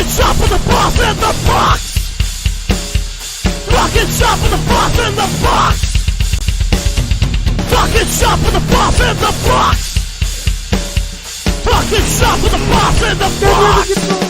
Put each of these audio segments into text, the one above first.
shop with the boss in the box. Talking shop with the boss in the box. Talking shop with the boss in the box. Talking shop with the boss in the box.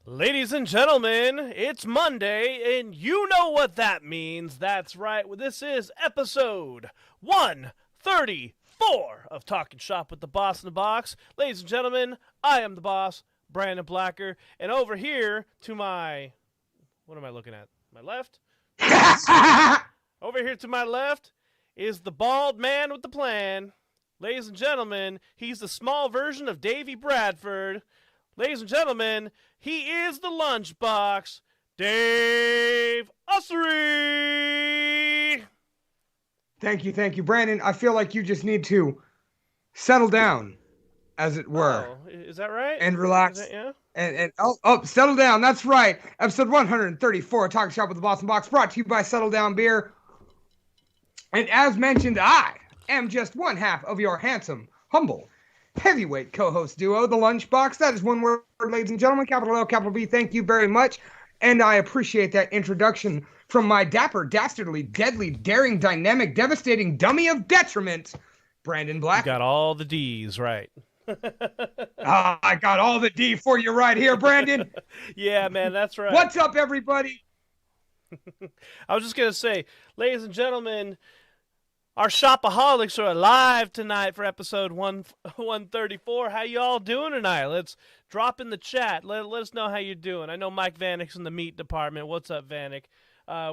Ladies and gentlemen, it's Monday, and you know what that means. That's right. This is episode 134 of Talking Shop with the Boss in the Box. Ladies and gentlemen, I am the boss, Brandon Blacker, and over here to my... What am I looking at? My left? Over here to my left is the bald man with the plan. Ladies and gentlemen, he's the small version of Davy Bradford. Ladies and gentlemen, he is the lunchbox, Dave Ussery. Thank you, Brandon. I feel like you just need to settle down, as it were. Oh, is that right? And relax. Yeah? And settle down. That's right. Episode 134, Talk Shop with the Boss in the Box, brought to you by Settle Down Beer. And as mentioned, I am just one half of your handsome, humble, heavyweight co-host duo, the Lunchbox. That is one word, ladies and gentlemen. Capital L, capital B. Thank you very much. And I appreciate that introduction from my dapper, dastardly, deadly, daring, dynamic, devastating dummy of detriment, Brandon Black. You got all the D's right. I got all the D for you right here, Brandon. Yeah, man, that's right. What's up, everybody? I was just going to say, ladies and gentlemen, our shopaholics are alive tonight for episode 134. How you all doing tonight? Let's drop in the chat. Let us know how you're doing. I know Mike Vanek's in the meat department. What's up, Vanek?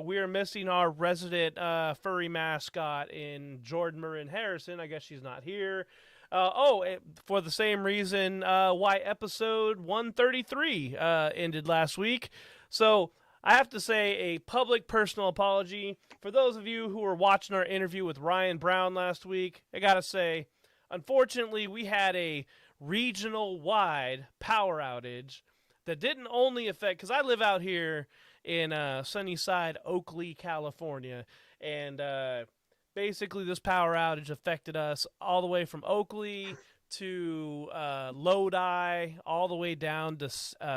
We are missing our resident furry mascot in Jordan Marin Harrison. I guess she's not here. For the same reason why episode 133 ended last week. So I have to say a public personal apology. For those of you who were watching our interview with Ryan Brown last week, I got to say, unfortunately, we had a regional-wide power outage that didn't only affect, because I live out here in Sunnyside, Oakley, California, and basically this power outage affected us all the way from Oakley to Lodi, all the way down to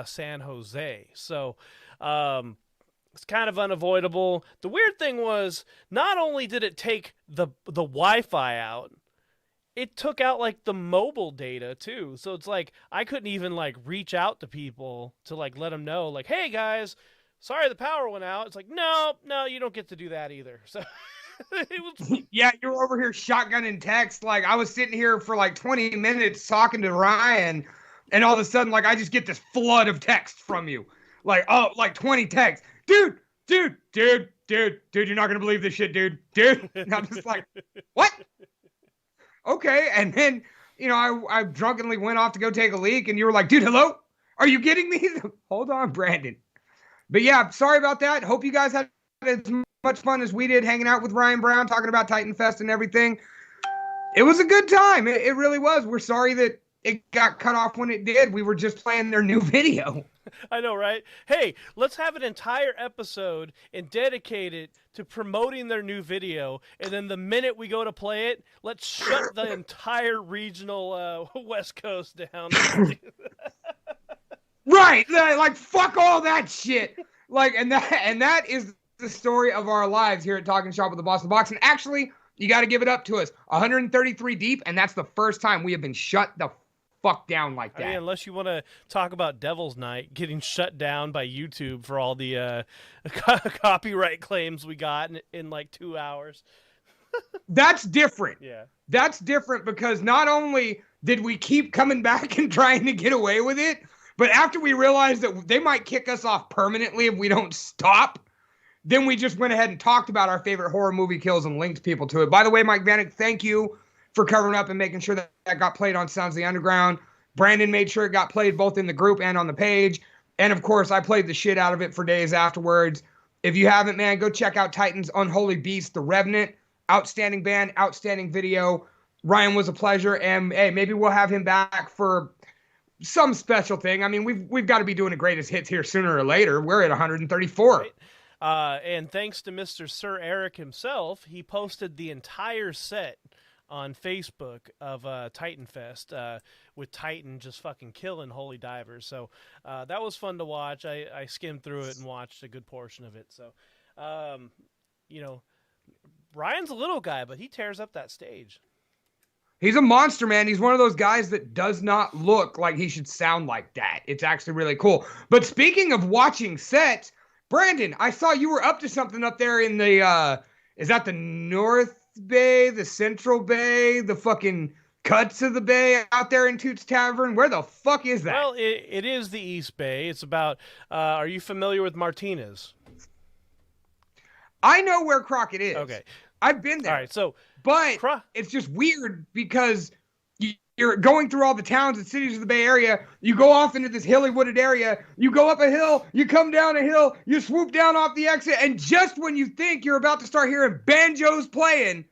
San Jose. So it's kind of unavoidable. The weird thing was, not only did it take the Wi-Fi out, it took out like the mobile data too. So it's like I couldn't even like reach out to people to like let them know, like, hey guys, sorry the power went out. It's like, no, you don't get to do that either. So it was... Yeah, you were over here shotgunning text. Like I was sitting here for like 20 minutes talking to Ryan, and all of a sudden, like I just get this flood of text from you. Like, oh, like 20 texts. Dude, you're not going to believe this shit, dude. And I'm just like, what? Okay. And then, you know, I drunkenly went off to go take a leak, and you were like, dude, hello? Are you kidding me? Hold on, Brandon. But yeah, sorry about that. Hope you guys had as much fun as we did hanging out with Ryan Brown, talking about Titan Fest and everything. It was a good time. It really was. We're sorry that it got cut off when it did. We were just playing their new video. I know, right? Hey, let's have an entire episode and dedicate it to promoting their new video. And then the minute we go to play it, let's shut the entire regional West Coast down. Right. Like, fuck all that shit. Like, and that is the story of our lives here at Talking Shop with the Boss in the Box. And actually, you got to give it up to us. 133 deep, and that's the first time we have been shut the fuck down like that. I mean, unless you want to talk about Devil's Night getting shut down by YouTube for all the copyright claims we got in like 2 hours. That's different. Yeah. That's different because not only did we keep coming back and trying to get away with it, but after we realized that they might kick us off permanently if we don't stop, then we just went ahead and talked about our favorite horror movie kills and linked people to it. By the way, Mike Vanek, thank you for covering up and making sure that got played on Sounds of the Underground. Brandon made sure it got played both in the group and on the page. And, of course, I played the shit out of it for days afterwards. If you haven't, man, go check out Titan's Unholy Beast, The Revenant. Outstanding band, outstanding video. Ryan was a pleasure. And, hey, maybe we'll have him back for some special thing. I mean, we've got to be doing the greatest hits here sooner or later. We're at 134. Right. And thanks to Mr. Sir Eric himself, he posted the entire set on Facebook of Titan Fest with Titan just fucking killing holy divers. So that was fun to watch. I skimmed through it and watched a good portion of it. So, you know, Ryan's a little guy, but he tears up that stage. He's a monster, man. He's one of those guys that does not look like he should sound like that. It's actually really cool. But speaking of watching sets, Brandon, I saw you were up to something up there in the, is that the North Bay, the Central Bay, the fucking cuts of the bay out there in Toots Tavern? Where the fuck is that? Well, it is the East Bay. It's about, are you familiar with Martinez? I know where Crockett is. Okay. I've been there. All right, so but it's just weird because you're going through all the towns and cities of the Bay Area. You go off into this hilly wooded area. You go up a hill. You come down a hill. You swoop down off the exit. And just when you think you're about to start hearing banjos playing,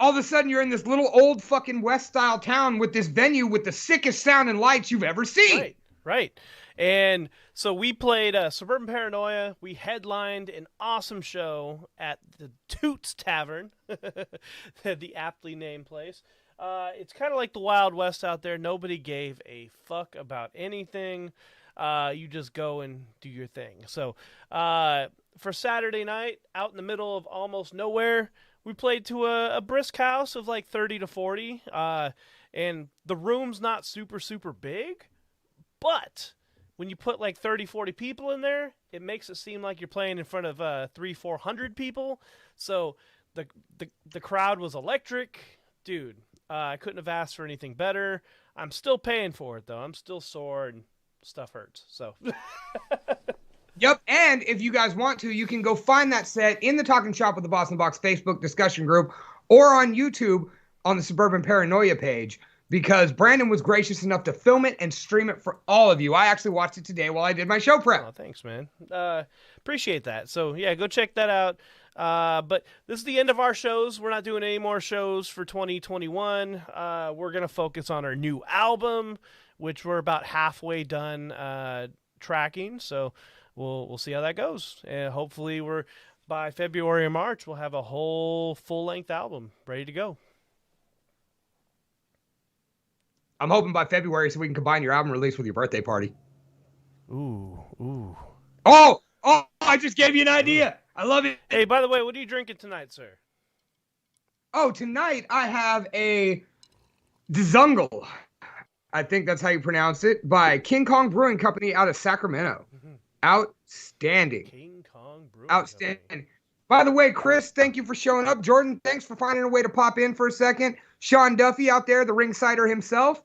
all of a sudden you're in this little old fucking West style town with this venue with the sickest sound and lights you've ever seen. Right. And so we played Suburban Paranoia. We headlined an awesome show at the Toots Tavern, the aptly named place. It's kind of like the Wild West out there. Nobody gave a fuck about anything. You just go and do your thing. So for Saturday night, out in the middle of almost nowhere, we played to a brisk house of like 30 to 40. And the room's not super, super big, but when you put like 30, 40 people in there, it makes it seem like you're playing in front of 300-400 people. So the crowd was electric. Dude, I couldn't have asked for anything better. I'm still paying for it, though. I'm still sore and stuff hurts. So. Yep, and if you guys want to, you can go find that set in the Talking Shop with the Boston Box Facebook discussion group or on YouTube on the Suburban Paranoia page, because Brandon was gracious enough to film it and stream it for all of you. I actually watched it today while I did my show prep. Oh, thanks, man. Appreciate that. So, yeah, go check that out. But this is the end of our shows. We're not doing any more shows for 2021. We're going to focus on our new album, which we're about halfway done tracking. So we'll see how that goes. And hopefully by February or March, we'll have a whole full-length album ready to go. I'm hoping by February so we can combine your album release with your birthday party. Ooh. Oh, I just gave you an idea. I love it. Hey, by the way, what are you drinking tonight, sir? Oh, tonight I have a Dzungle. I think that's how you pronounce it, by King Kong Brewing Company out of Sacramento. Mm-hmm. Outstanding. King Kong Brewing Outstanding. Company. By the way, Chris, thank you for showing up. Jordan, thanks for finding a way to pop in for a second. Sean Duffy out there, the ringsider himself.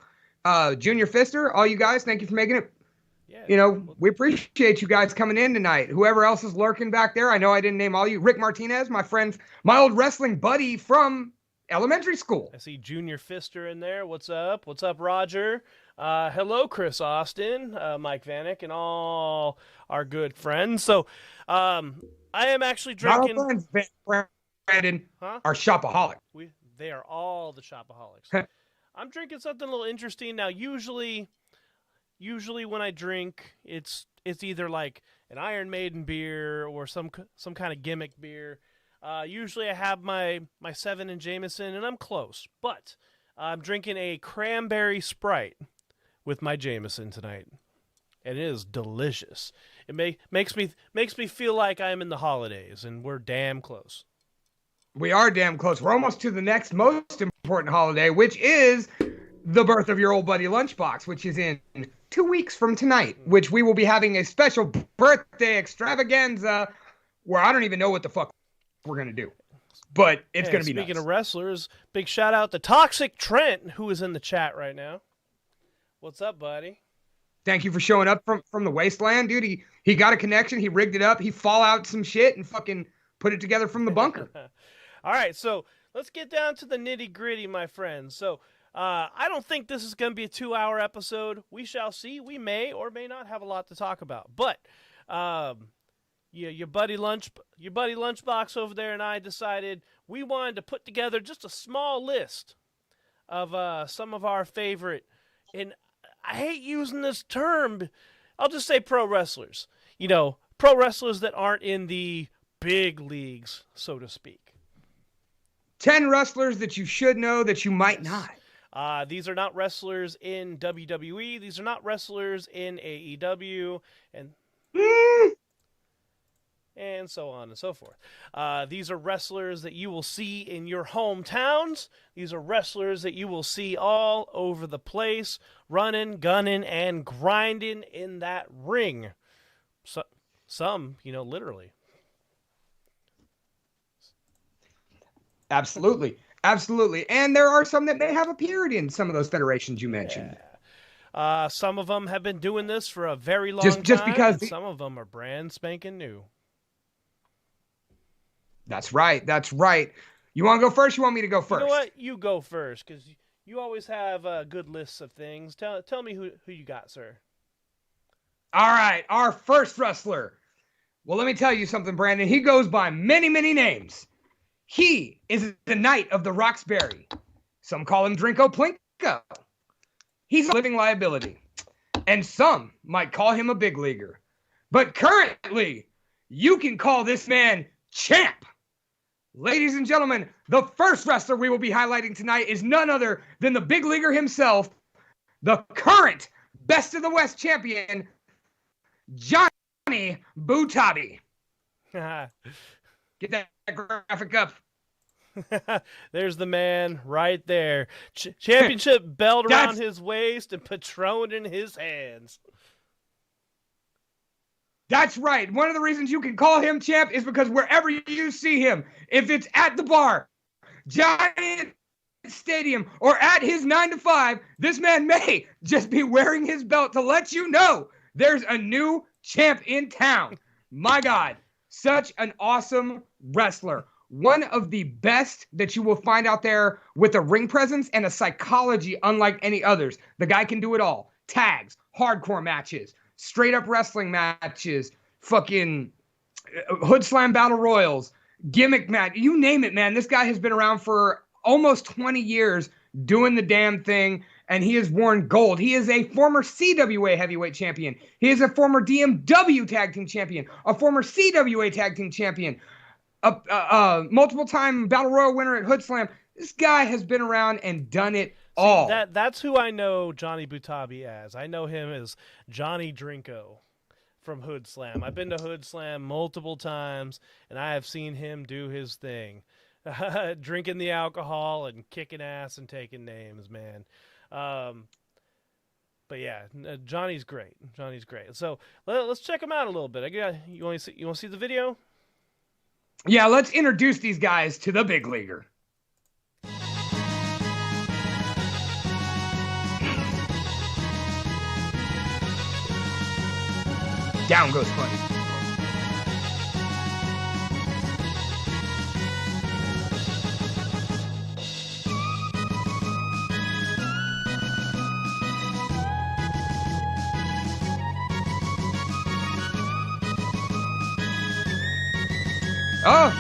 Junior Fister, all you guys, thank you for making it. Yeah, we appreciate you guys coming in tonight. Whoever else is lurking back there, I know I didn't name all you. Rick Martinez, my friend, my old wrestling buddy from elementary school. I see Junior Fister in there. What's up? What's up, Roger? Hello, Chris Austin, Mike Vanek, and all our good friends. So I am actually drinking. Not our friends, Brandon, our shopaholic. They are all the shopaholics. I'm drinking something a little interesting now. Usually when I drink, it's either like an Iron Maiden beer or some kind of gimmick beer. Usually I have my 7 and Jameson, and I'm close. But I'm drinking a cranberry Sprite with my Jameson tonight, and it is delicious. It makes me feel like I'm in the holidays, and we're damn close. We are damn close. We're almost to the next most important holiday, which is the birth of your old buddy Lunchbox, which is in 2 weeks from tonight, which we will be having a special birthday extravaganza where I don't even know what the fuck we're going to do. But it's going to be Speaking nuts. of wrestlers, big shout out to Toxic Trent, who is in the chat right now. What's up, buddy? Thank you for showing up from the wasteland, dude. He got a connection. He rigged it up. He fall out some shit and fucking put it together from the bunker. All right, so let's get down to the nitty-gritty, my friends. So I don't think this is going to be a 2-hour episode. We shall see. We may or may not have a lot to talk about. But your buddy Lunchbox over there and I decided we wanted to put together just a small list of some of our favorite, and I hate using this term, I'll just say pro wrestlers. Pro wrestlers that aren't in the big leagues, so to speak. 10 wrestlers that you should know that you might not. These are not wrestlers in WWE. These are not wrestlers in AEW, and and so on and so forth. These are wrestlers that you will see in your hometowns. These are wrestlers that you will see all over the place, running, gunning, and grinding in that ring. So, some, literally. Absolutely. Absolutely. And there are some that may have appeared in some of those federations you mentioned. Some of them have been doing this for a very long Just time, because and some of them are brand spanking new. That's right. That's right. You want to go first? You want me to go first? You know what? You go first, because you always have good lists of things. Tell me who you got, sir. All right. Our first wrestler. Well, let me tell you something, Brandon. He goes by many, many names. He is the Knight of the Roxbury. Some call him Drinko Plinko. He's a living liability. And some might call him a big leaguer. But currently, you can call this man Champ. Ladies and gentlemen, the first wrestler we will be highlighting tonight is none other than the big leaguer himself, the current Best of the West champion, Johnny Butabi. Get that graphic up. There's the man right there. Championship belt around his waist and Patron in his hands. That's right. One of the reasons you can call him champ is because wherever you see him, if it's at the bar, Giant Stadium, or at his 9 to 5, this man may just be wearing his belt to let you know there's a new champ in town. My God, such an awesome wrestler. One of the best that you will find out there with a ring presence and a psychology unlike any others. The guy can do it all. Tags, hardcore matches, straight up wrestling matches, fucking hood slam battle royals, gimmick match, you name it, man. This guy has been around for almost 20 years doing the damn thing, and he has worn gold. He is a former CWA heavyweight champion. He is a former DMW tag team champion, a former CWA tag team champion, a multiple time battle royal winner at Hood Slam. This guy has been around and done it all. That's who I know Johnny Butabi as. I know him as Johnny Drinko from Hood Slam. I've been to Hood Slam multiple times, and I have seen him do his thing. Drinking the alcohol and kicking ass and taking names, man. But yeah, Johnny's great. Johnny's great. So let's check him out a little bit. You want to see the video? Yeah, let's introduce these guys to the big leaguer. Down goes Funny. Oh,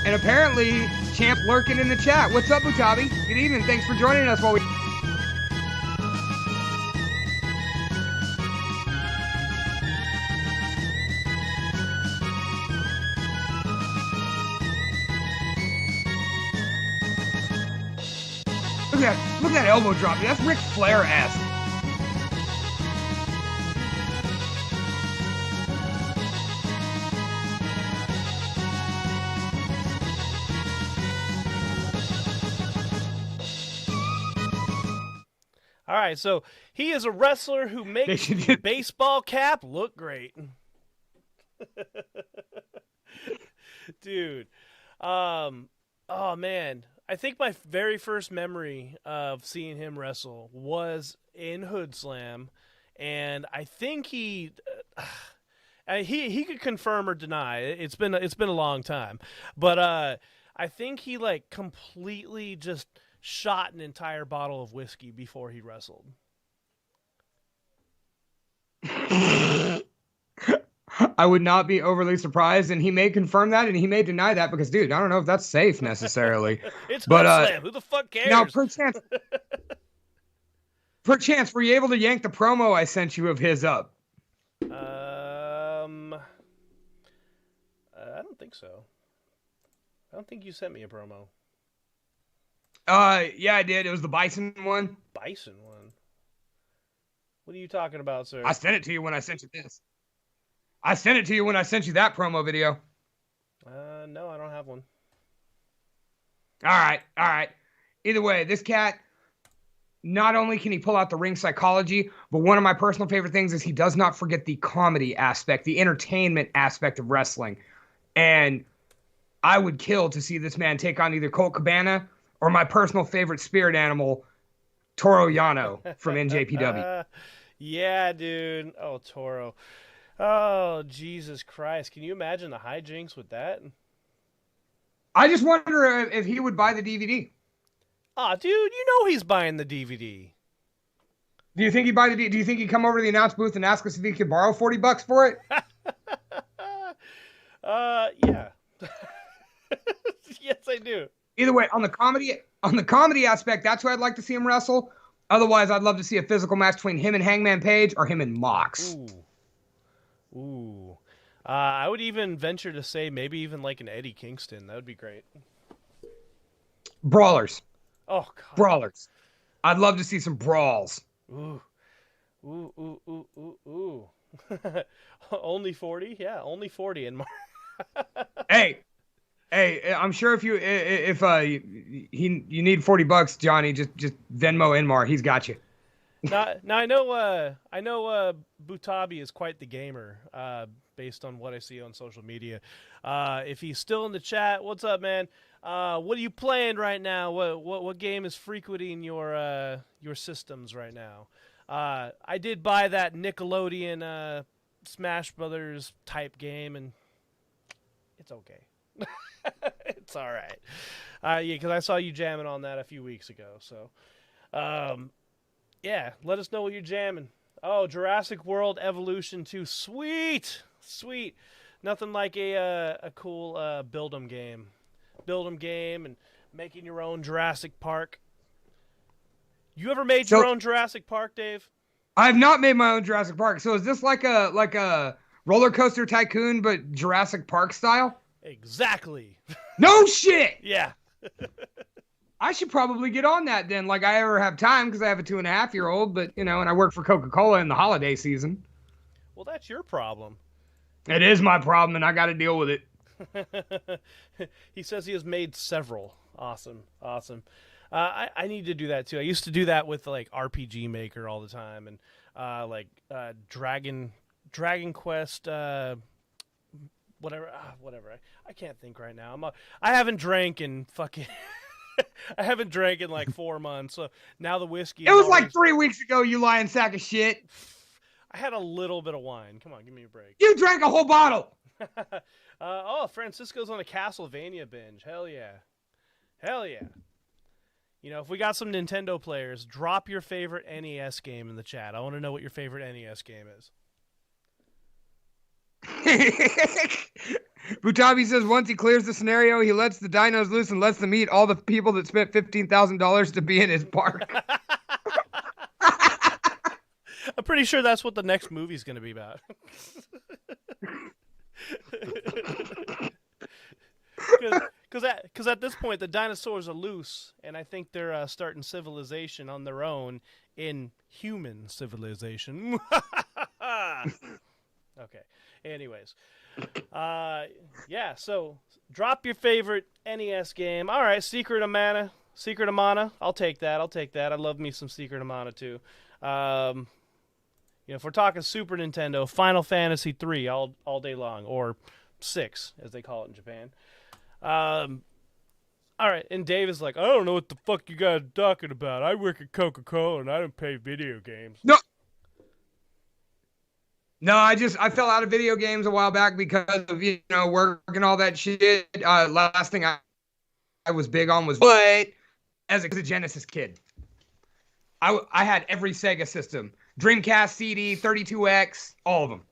and apparently Champ lurking in the chat. What's up, Butabi? Good evening. Thanks for joining us while we... Look at that elbow drop. That's Ric Flair-esque. All right, so he is a wrestler who makes the baseball cap look great. Dude. Oh, man. I think my very first memory of seeing him wrestle was in Hood Slam, and I think he could confirm or deny. It's been a long time, but I think he like completely just shot an entire bottle of whiskey before he wrestled. I would not be overly surprised, and he may confirm that, and he may deny that, because, dude, I don't know if that's safe necessarily. It's Hood Slam. Who the fuck cares? Now, perchance, were you able to yank the promo I sent you of his up? I don't think so. I don't think you sent me a promo. Yeah, I did. It was the Bison one. Bison one. What are you talking about, sir? I sent it to you when I sent you this. I sent it to you when I sent you that promo video. No, I don't have one. All right. Either way, this cat, not only can he pull out the ring psychology, but one of my personal favorite things is he does not forget the comedy aspect, the entertainment aspect of wrestling. And I would kill to see this man take on either Colt Cabana or my personal favorite spirit animal, Toro Yano from NJPW. Yeah, dude. Oh, Toro. Oh, Jesus Christ. Can you imagine the hijinks with that? I just wonder if he would buy the DVD. Aw, dude, you know he's buying the DVD. Do you think he'd buy the DVD? Do you think he'd come over to the announce booth and ask us if he could borrow $40 for it? Yeah. Yes, I do. Either way, on the comedy aspect, that's where I'd like to see him wrestle. Otherwise, I'd love to see a physical match between him and Hangman Page or him and Mox. Ooh. I would even venture to say maybe even like an Eddie Kingston. That would be great. Brawlers. Oh, God. Brawlers. I'd love to see some brawls. Ooh. Only 40? Yeah, only 40 in March. Hey, I'm sure if you need $40, Johnny, just Venmo Inmar. He's got you. Now I know Butabi is quite the gamer, based on what I see on social media. If he's still in the chat, what's up, man? What are you playing right now? What game is frequenting your systems right now? I did buy that Nickelodeon Smash Brothers type game, and it's okay. It's all right. Yeah, because I saw you jamming on that a few weeks ago. So, yeah, let us know what you're jamming. Oh, Jurassic World Evolution 2. Sweet. Nothing like a cool build 'em game. Build 'em game and making your own Jurassic Park. You ever made your own Jurassic Park, Dave? I have not made my own Jurassic Park. So is this like a roller coaster tycoon, but Jurassic Park style? Exactly. No shit. Yeah. I should probably get on that then. Like I ever have time because I have a 2.5-year-old, but and I work for Coca-Cola in the holiday season. Well, that's your problem. It is my problem, and I got to deal with it. He says he has made several. Awesome. I need to do that too. I used to do that with like RPG Maker all the time, and Dragon Quest. Whatever. I can't think right now. I haven't drank in fucking. I haven't drank in like 4 months. So now the whiskey. It was like 3 weeks ago. You lying sack of shit. I had a little bit of wine. Come on, give me a break. You drank a whole bottle. Francisco's on a Castlevania binge. Hell yeah. If we got some Nintendo players, drop your favorite NES game in the chat. I want to know what your favorite NES game is. Butabi says once he clears the scenario, he lets the dinos loose and lets them eat all the people that spent $15,000 to be in his park. I'm pretty sure that's what the next movie's going to be about. Because at this point, the dinosaurs are loose, and I think they're starting civilization on their own in human civilization. Okay. Anyways. Yeah, so drop your favorite NES game. All right, Secret of Mana. I'll take that. I love me some Secret of Mana, too. If we're talking Super Nintendo, Final Fantasy 3 all day long, or 6, as they call it in Japan. All right, and Dave is like, I don't know what the fuck you guys are talking about. I work at Coca-Cola, and I don't pay video games. No, I fell out of video games a while back because of, work and all that shit. Last thing I was big on was, but as a Genesis kid, I had every Sega system. Dreamcast, CD, 32X, all of them.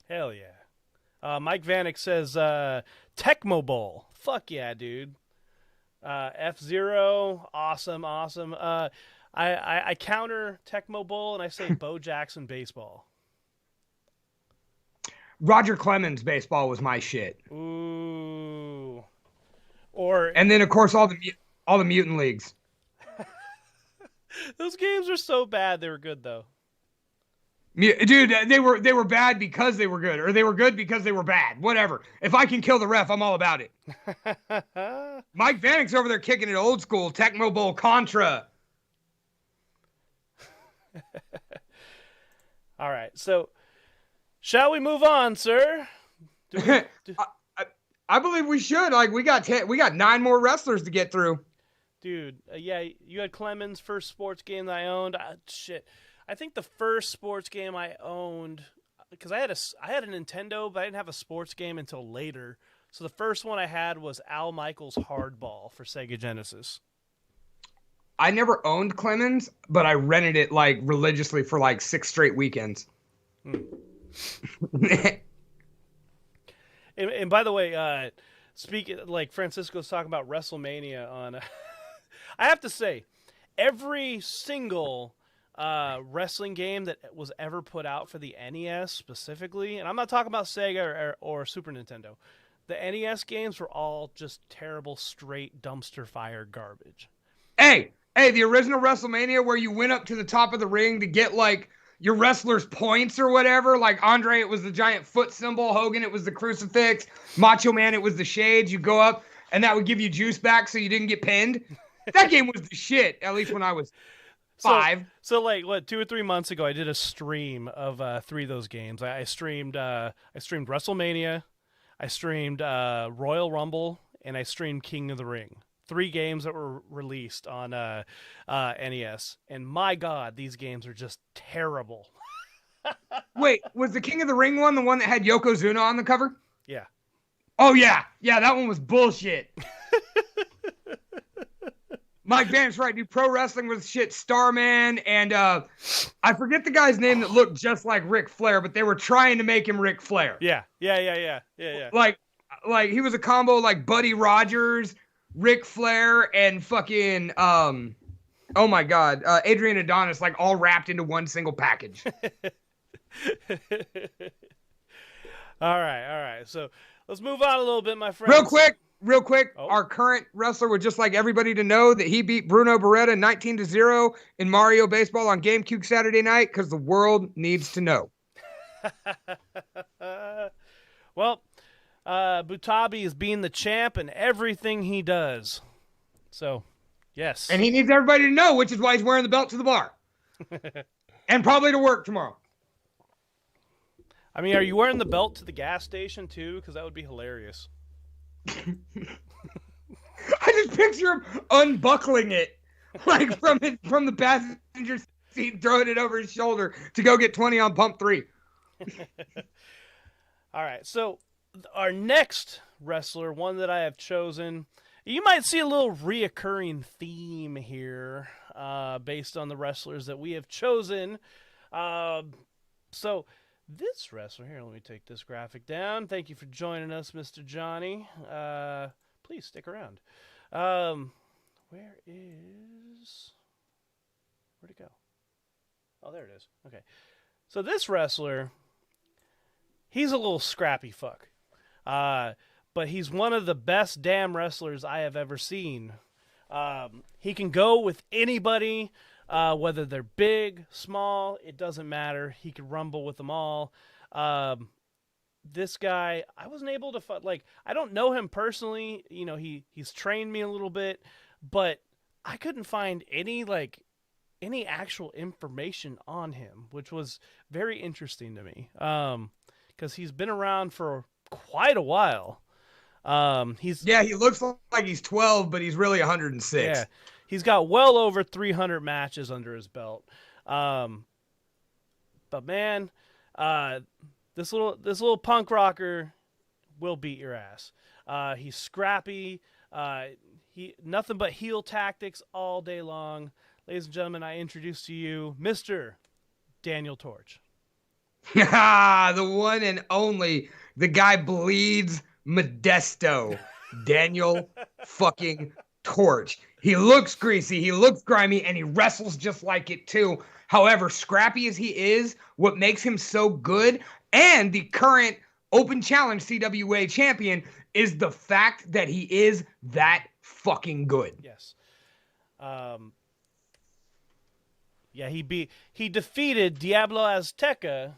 Hell yeah. Mike Vanek says, Tecmo Bowl. Fuck yeah, dude. F-Zero, awesome. I counter Tecmo Bowl and I say Bo Jackson baseball. Roger Clemens baseball was my shit. Ooh. And then of course all the mutant leagues. Those games are so bad. They were good though. Yeah, dude, they were bad because they were good, or they were good because they were bad. Whatever. If I can kill the ref, I'm all about it. Mike Vanek's over there kicking it old school, Tecmo Bowl Contra. All right, so shall we move on, sir? I believe we should. Like we got 9 more wrestlers to get through. Dude, yeah, you had Clemens' first sports game that I owned. Shit, I think the first sports game I owned, because I had a Nintendo, but I didn't have a sports game until later. So the first one I had was Al Michaels Hardball for Sega Genesis. I never owned Clemens, but I rented it like religiously for like 6 straight weekends. And by the way, speaking like Francisco's talking about WrestleMania on, I have to say, every single wrestling game that was ever put out for the NES specifically, and I'm not talking about Sega or Super Nintendo, the NES games were all just terrible, straight dumpster fire garbage. Hey, the original WrestleMania where you went up to the top of the ring to get like your wrestler's points or whatever. Like Andre, it was the giant foot symbol. Hogan, it was the crucifix. Macho Man, it was the shades. You go up, and that would give you juice back so you didn't get pinned. That game was the shit, at least when I was 5. So like, what, 2 or 3 months ago, I did a stream of 3 of those games. I streamed WrestleMania, I streamed Royal Rumble, and I streamed King of the Ring. 3 games that were released on NES, and my God, these games are just terrible. Wait, was the King of the Ring one the one that had Yokozuna on the cover? Yeah. Oh yeah, that one was bullshit. Mike Van's right, dude. Pro wrestling was shit. Starman and I forget the guy's name that looked just like Ric Flair, but they were trying to make him Ric Flair. Yeah. Like he was a combo like Buddy Rogers, Ric Flair, and fucking oh my God, Adrian Adonis, like all wrapped into one single package. All right. So let's move on a little bit, my friends. Real quick. Oh. Our current wrestler would just like everybody to know that he beat Bruno Beretta 19-0 in Mario Baseball on GameCube Saturday night because the world needs to know. Well, Butabi is being the champ in everything he does. So, yes. And he needs everybody to know, which is why he's wearing the belt to the bar. And probably to work tomorrow. I mean, are you wearing the belt to the gas station too? Because that would be hilarious. I just picture him unbuckling it, like from the passenger seat, throwing it over his shoulder to go get 20 on pump 3. All right, so our next wrestler, one that I have chosen, you might see a little reoccurring theme here based on the wrestlers that we have chosen. So this wrestler here, let me take this graphic down. Thank you for joining us, Mr. Johnny. Please stick around. Where'd it go? Oh, there it is. Okay. So this wrestler, he's a little scrappy fuck. But he's one of the best damn wrestlers I have ever seen. He can go with anybody. Whether they're big, small, it doesn't matter. He could rumble with them all. This guy, I wasn't able to I don't know him personally. You know, he's trained me a little bit, but I couldn't find any actual information on him, which was very interesting to me. Because he's been around for quite a while. He looks like he's 12, but he's really 106. Yeah. He's got well over 300 matches under his belt. But man, this little punk rocker will beat your ass. He's scrappy. He nothing but heel tactics all day long. Ladies and gentlemen, I introduce to you Mr. Daniel Torch. The one and only. The guy bleeds Modesto. Daniel fucking Torch. He looks greasy, he looks grimy, and he wrestles just like it too. However, scrappy as he is, what makes him so good, and the current Open Challenge CWA champion, is the fact that he is that fucking good. Yes. Yeah, he defeated Diablo Azteca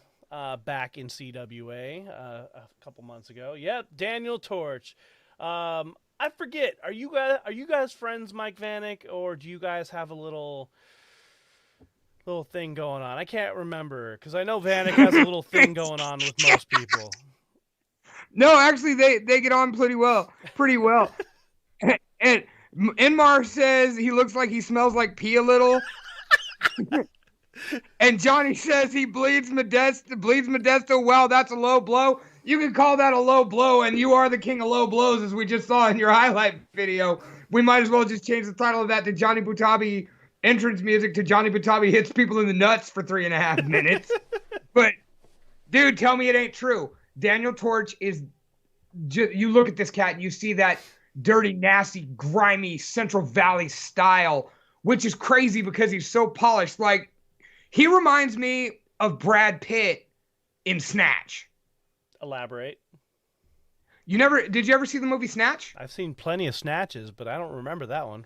back in CWA a couple months ago. Yep, Daniel Torch. I forget. Are you guys friends, Mike Vanek, or do you guys have a little thing going on? I can't remember because I know Vanek has a little thing going on with most people. No, actually, they get on pretty well. And Inmar says he looks like he smells like pee a little. And Johnny says he bleeds Modesto. Well, that's a low blow. You can call that a low blow, and you are the king of low blows, as we just saw in your highlight video. We might as well just change the title of that to Johnny Butabi entrance music to Johnny Butabi hits people in the nuts for 3.5 minutes. But, dude, tell me it ain't true. Daniel Torch is just, you look at this cat and you see that dirty, nasty, grimy Central Valley style, which is crazy because he's so polished. Like, he reminds me of Brad Pitt in Snatch. Elaborate. Did you ever see the movie Snatch? I've seen plenty of Snatches, but I don't remember that one.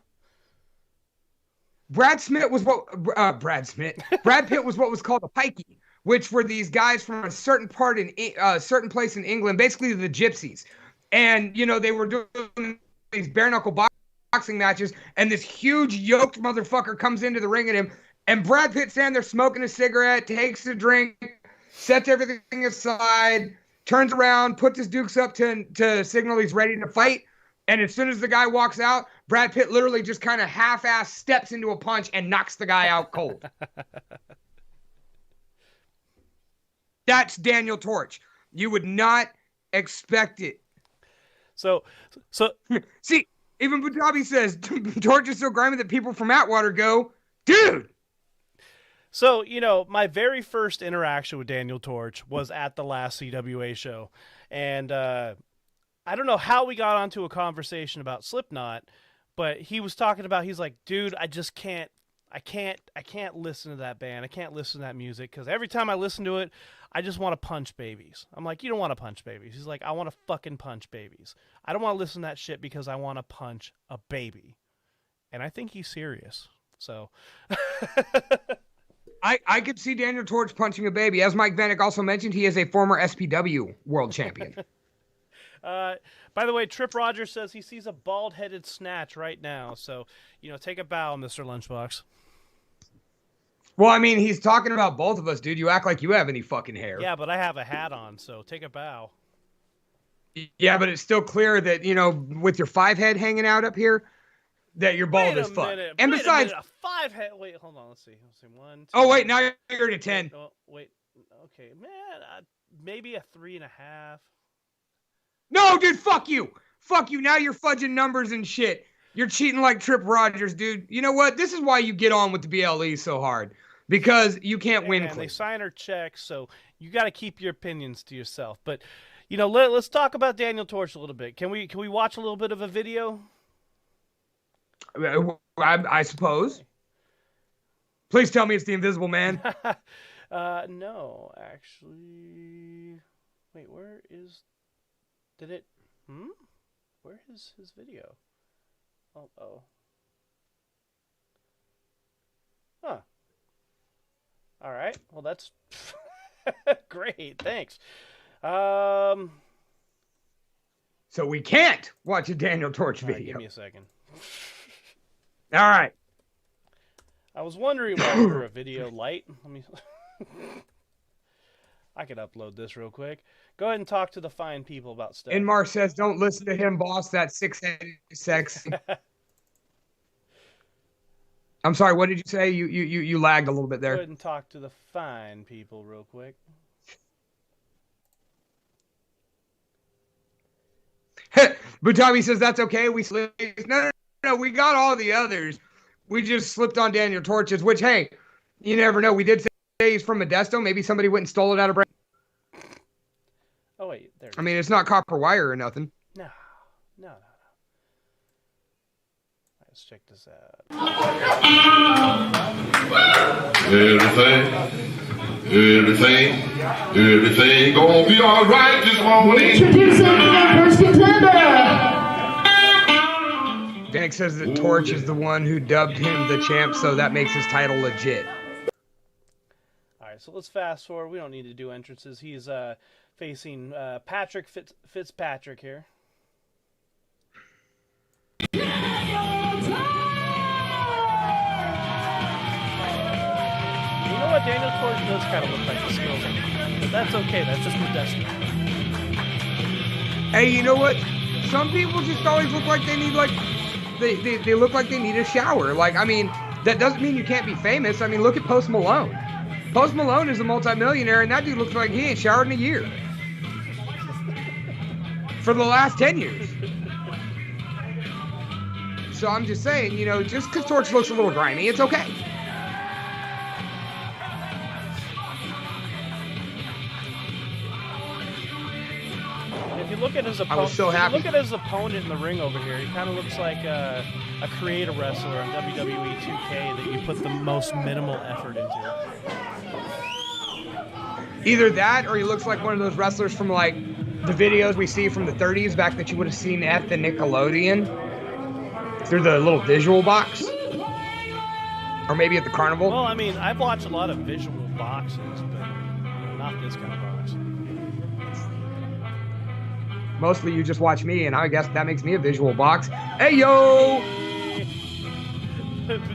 Brad Pitt was what was called a pikey, which were these guys from a certain place in England, basically the gypsies. And, they were doing these bare knuckle boxing matches, and this huge yoked motherfucker comes into the ring at him, and Brad Pitt standing there smoking a cigarette, takes a drink, sets everything aside, turns around, puts his dukes up to signal he's ready to fight. And as soon as the guy walks out, Brad Pitt literally just kind of half-ass steps into a punch and knocks the guy out cold. That's Daniel Torch. You would not expect it. So see, even Butabi says Torch is so grimy that people from Atwater go, dude. So, my very first interaction with Daniel Torch was at the last CWA show. And I don't know how we got onto a conversation about Slipknot, but he was talking about, he's like, dude, I can't listen to that band. I can't listen to that music because every time I listen to it, I just want to punch babies. I'm like, you don't want to punch babies. He's like, I want to fucking punch babies. I don't want to listen to that shit because I want to punch a baby. And I think he's serious. So... I could see Daniel Torch punching a baby. As Mike Vanek also mentioned, he is a former SPW world champion. By the way, Tripp Rogers says he sees a bald-headed Snatch right now. So, take a bow, Mr. Lunchbox. Well, I mean, he's talking about both of us, dude. You act like you have any fucking hair. Yeah, but I have a hat on, so take a bow. Yeah, but it's still clear that, with your 5 head hanging out up here, that you're bald as fuck. And besides, a 5 head. Wait, hold on. Let's see. 1, 2. Oh wait, now you're at a 10. Oh wait. Okay, man. Maybe a 3.5. No, dude. Fuck you. Now you're fudging numbers and shit. You're cheating like Tripp Rogers, dude. You know what? This is why you get on with the BLE so hard, because you can't win. They sign our checks, so you got to keep your opinions to yourself. But let's talk about Daniel Torch a little bit. Can we watch a little bit of a video? I suppose. Please tell me it's the Invisible Man. No, actually. Wait, where is... Did it... Where is his video? Oh. Huh. Alright, well that's... great, thanks. So we can't watch a Daniel Torch video. Give me a second. All right. I was wondering why we were a video light. Let me. I could upload this real quick. Go ahead and talk to the fine people about stuff. Inmar says, "Don't listen to him, boss. That 6-headed is sexy." I'm sorry. What did you say? You lagged a little bit there. Go ahead and talk to the fine people real quick. Butabi says that's okay. We slipped. No, we got all the others. We just slipped on Daniel Torch's, which, hey, you never know. We did say he's from Modesto. Maybe somebody went and stole it out of Brand. Oh, wait. There. I mean, it's not copper wire or nothing. No. Let's check this out. Everything gonna be all right this morning. Introducing the first contender. Dank says that Torch is the one who dubbed him the champ, so that makes his title legit. right, so let's fast forward. We don't need to do entrances. He's facing Patrick Fitzpatrick here. You know what? Daniel Torch does kind of look like the skills, but that's okay. That's just Modesto. Hey, you know what? Some people just always look like they need they look like they need a shower. Like, I mean, that doesn't mean you can't be famous. I mean, look at Post Malone. Post Malone is a multimillionaire, and that dude looks like he ain't showered in a year. For the last 10 years. So I'm just saying, you know, just because Torch looks a little grimy, it's okay. If you look at his opponent, look at his opponent in the ring over here. He kind of looks like a creator wrestler on WWE 2K that you put the most minimal effort into. Either that, or he looks like one of those wrestlers from like the videos we see from the 30s back that you would have seen at the Nickelodeon through the little visual box, or maybe at the carnival. Well, I mean, I've watched a lot of visual boxes, but not this kind of box. Mostly you just watch me, and I guess that makes me a visual box. Hey, yo!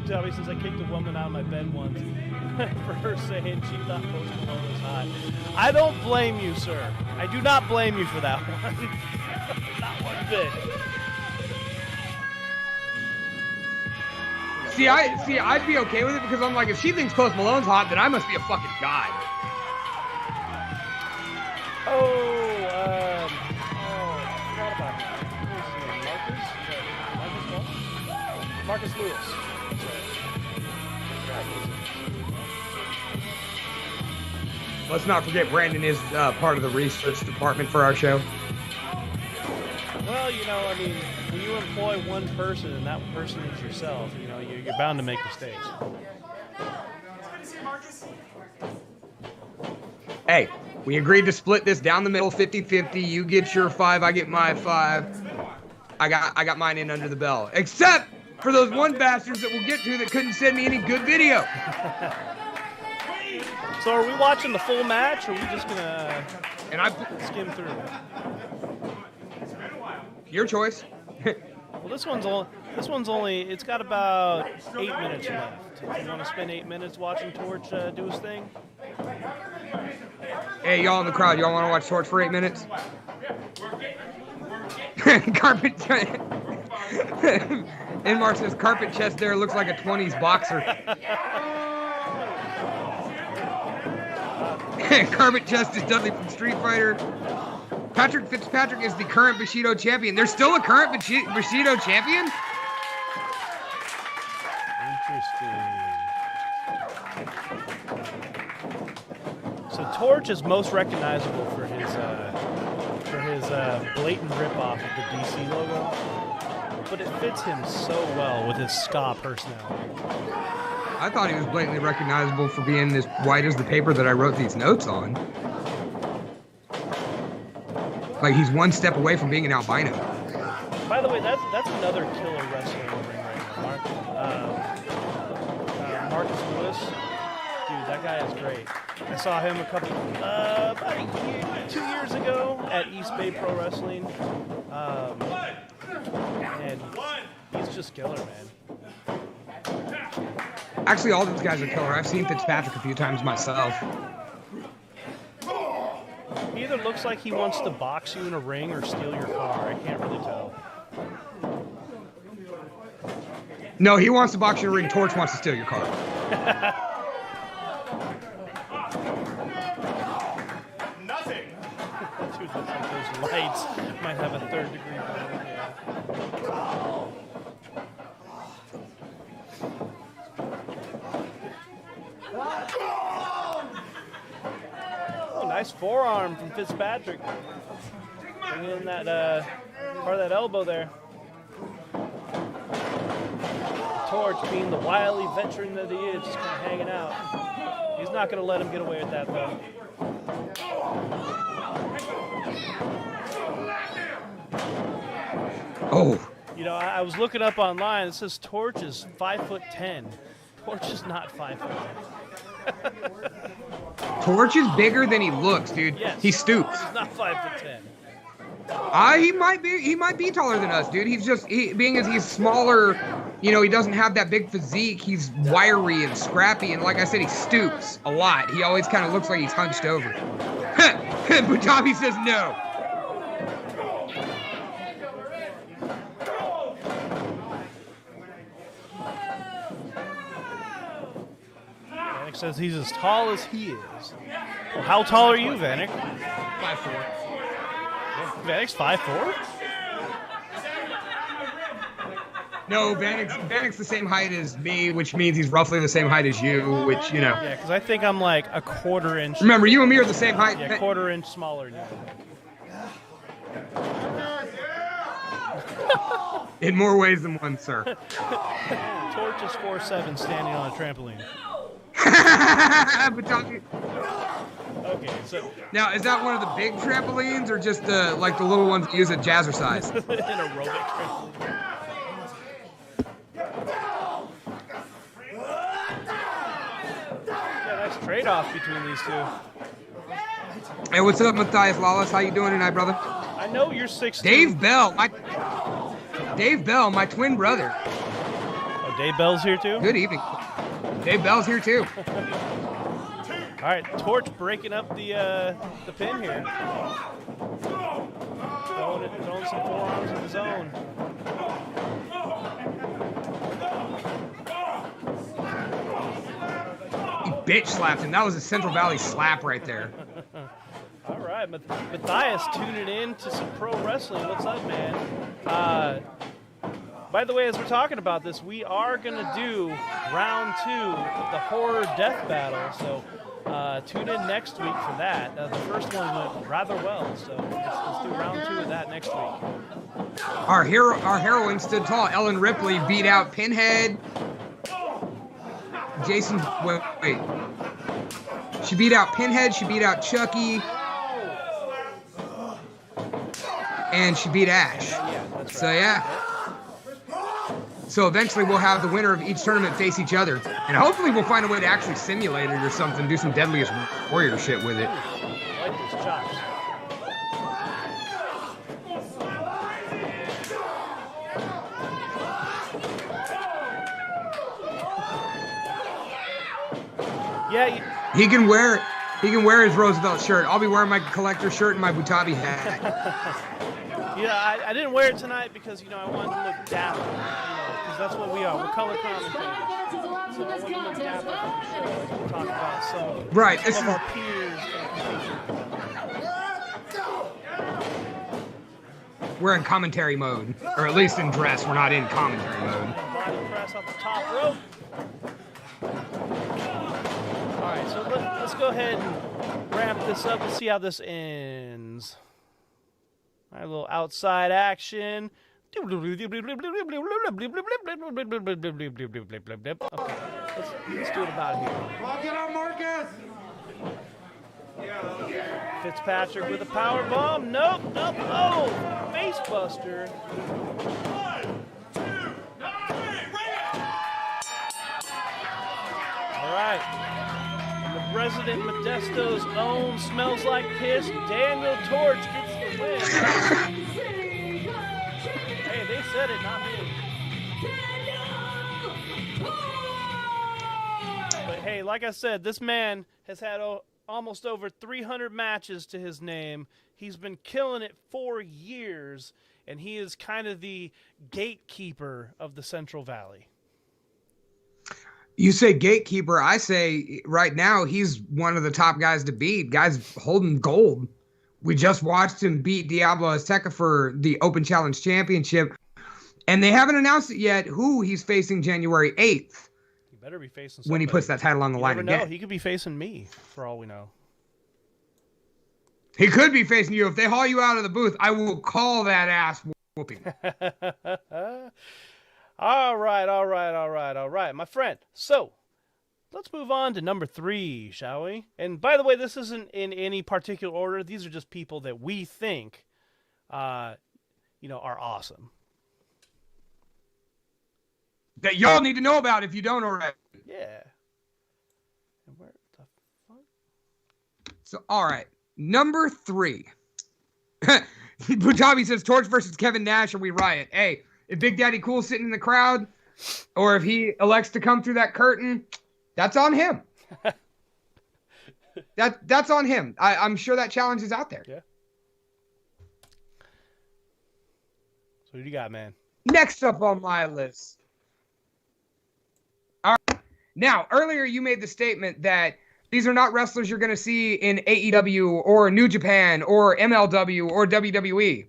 Tommy says, I kicked a woman out of my bed once for her saying she thought Post Malone was hot. I don't blame you, sir. I do not blame you for that one. Not one bit. See, I'd be okay with it because I'm like, if she thinks Post Malone's hot, then I must be a fucking god. I forgot about that. Who's his name? Marcus Lewis. Let's not forget Brandon is part of the research department for our show. Well, you know, I mean, when you employ one person and that person is yourself, you know, you're bound to make mistakes. Hey, we agreed to split this down the middle, 50-50. You get your 5, I get my 5. I got mine in under the bell. Except for those one bastards that we'll get to that couldn't send me any good video. So are we watching the full match, or are we just gonna skim through? Your choice. Well, this one's only. It's got about 8 minutes left. Do you want to spend 8 minutes watching Torch do his thing? Hey, y'all in the crowd, y'all want to watch Torch for 8 minutes? Carpet. Inmar says carpet chest there looks like a 20s boxer. Carpet chest is Dudley from Street Fighter. Patrick Fitzpatrick is the current Bushido champion. There's still a current Bushido champion? Interesting. So Torch is most recognizable for his blatant ripoff of the DC logo, but it fits him so well with his ska personality. I thought he was blatantly recognizable for being as white as the paper that I wrote these notes on. Like, he's one step away from being an albino. By the way, that's another killer wrestler in the ring right now. Marcus Lewis. Dude, that guy is great. I saw him about 2 years ago at East Bay Pro Wrestling. And he's just killer, man. Actually, all these guys are killer. I've seen Fitzpatrick a few times myself. He either looks like he wants to box you in a ring or steal your car. I can't really tell. No, he wants to box you in a ring. Torch wants to steal your car. Nothing. Dude, looks like those lights might have a 3rd degree burn. Oh, nice forearm from Fitzpatrick. Bring in that part of that elbow there. Torch, being the wily veteran that he is, just kind of hanging out. He's not going to let him get away with that, though. Oh. You know, I was looking up online. It says Torch is 5'10". Torch is not 5'10". Torch is bigger than he looks, dude. Yes. He stoops. He's not 5'10". He might be taller than us, dude. He's just being as he's smaller, he doesn't have that big physique. He's wiry and scrappy, and like I said, he stoops a lot. He always kind of looks like he's hunched over. Butabi says no. Vanek says he's as tall as he is. Well, how tall are you, Vanek? 5'4". Vanek's 5'4"? No, Vanek's the same height as me, which means he's roughly the same height as you, which, Yeah, because I think I'm like a quarter inch. Remember, you and me are the same height. Yeah, quarter inch smaller than you. In more ways than one, sir. Torch is 4'7", standing on a trampoline. Okay, so Now, is that one of the big trampolines or just the little ones you use at jazzercise? an aerobic trampoline. Yeah, nice trade-off between these two. Hey, what's up, Matthias Lawless? How you doing tonight, brother? I know you're 6'2". Dave Bell, my twin brother. Oh, Dave Bell's here too? Good evening. Dave Bell's here too. All right, Torch breaking up the pin here. Throwing some forearms of his own. He bitch slapped him. That was a Central Valley slap right there. All right, Matthias tuning in to some pro wrestling. What's up, man? By the way, as we're talking about this, we are going to do round 2 of the horror death battle. So tune in next week for that. The first one went rather well, so let's do round 2 of that next week. Our heroine stood tall. Ellen Ripley beat out Pinhead. Jason, wait. She beat out Pinhead. She beat out Chucky. And she beat Ash. Yeah, that's right. So, yeah. So eventually we'll have the winner of each tournament face each other. And hopefully we'll find a way to actually simulate it or something, do some Deadliest Warrior shit with it. I like these chops. Yeah, He can wear his Roosevelt shirt. I'll be wearing my collector shirt and my Butabi hat. yeah. I didn't wear it tonight because I wanted to look dapper. Because that's what we are. We're color commentators. So I want to look dapper for the show as we talk about some of our peers. We're in commentary mode, or at least in dress. We're not in commentary mode. Body press off the top rope. All right, so let's go ahead and wrap this up and see how this ends. All right, a little outside action. Okay, let's do it about here. Lock it up, Marcus! Fitzpatrick with a power bomb. Nope. Oh, face buster. 1, 2, 3, All right. And the Resident Modesto's own Smells Like Piss, Daniel Torch gets the win. Hey, they said it, not me. But hey, like I said, this man has had almost over 300 matches to his name. He's been killing it for years, and he is kind of the gatekeeper of the Central Valley. You say gatekeeper. I say right now he's one of the top guys to beat. Guys holding gold. We just watched him beat Diablo Azteca for the Open Challenge Championship, and they haven't announced it yet who he's facing January 8th. He better be facing when he puts that title on the line again. He could be facing me, for all we know. He could be facing you. If they haul you out of the booth, I will call that ass whooping. All right, my friend. So, let's move on to number 3, shall we? And by the way, this isn't in any particular order. These are just people that we think, are awesome. That y'all need to know about if you don't already. Yeah. And where the fuck? So, all right. Number 3. Butabi says, Torch versus Kevin Nash or we riot. Hey, if Big Daddy Cool's sitting in the crowd, or if he elects to come through that curtain, that's on him. That's on him. I'm sure that challenge is out there. Yeah. So what do you got, man? Next up on my list. All right. Now, earlier you made the statement that these are not wrestlers you're going to see in AEW or New Japan or MLW or WWE.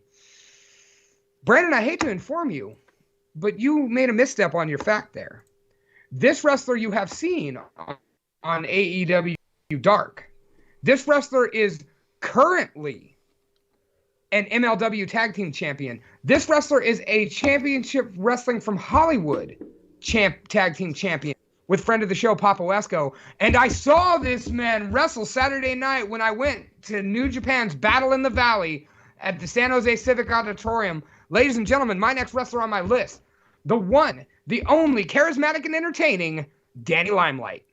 Brandon, I hate to inform you, but you made a misstep on your fact there. This wrestler you have seen on AEW Dark, this wrestler is currently an MLW Tag Team Champion. This wrestler is a Championship Wrestling from Hollywood Tag Team Champion with friend of the show, Papa Wesco. And I saw this man wrestle Saturday night when I went to New Japan's Battle in the Valley at the San Jose Civic Auditorium. Ladies and gentlemen, my next wrestler on my list, the one, the only, charismatic and entertaining, Danny Limelight.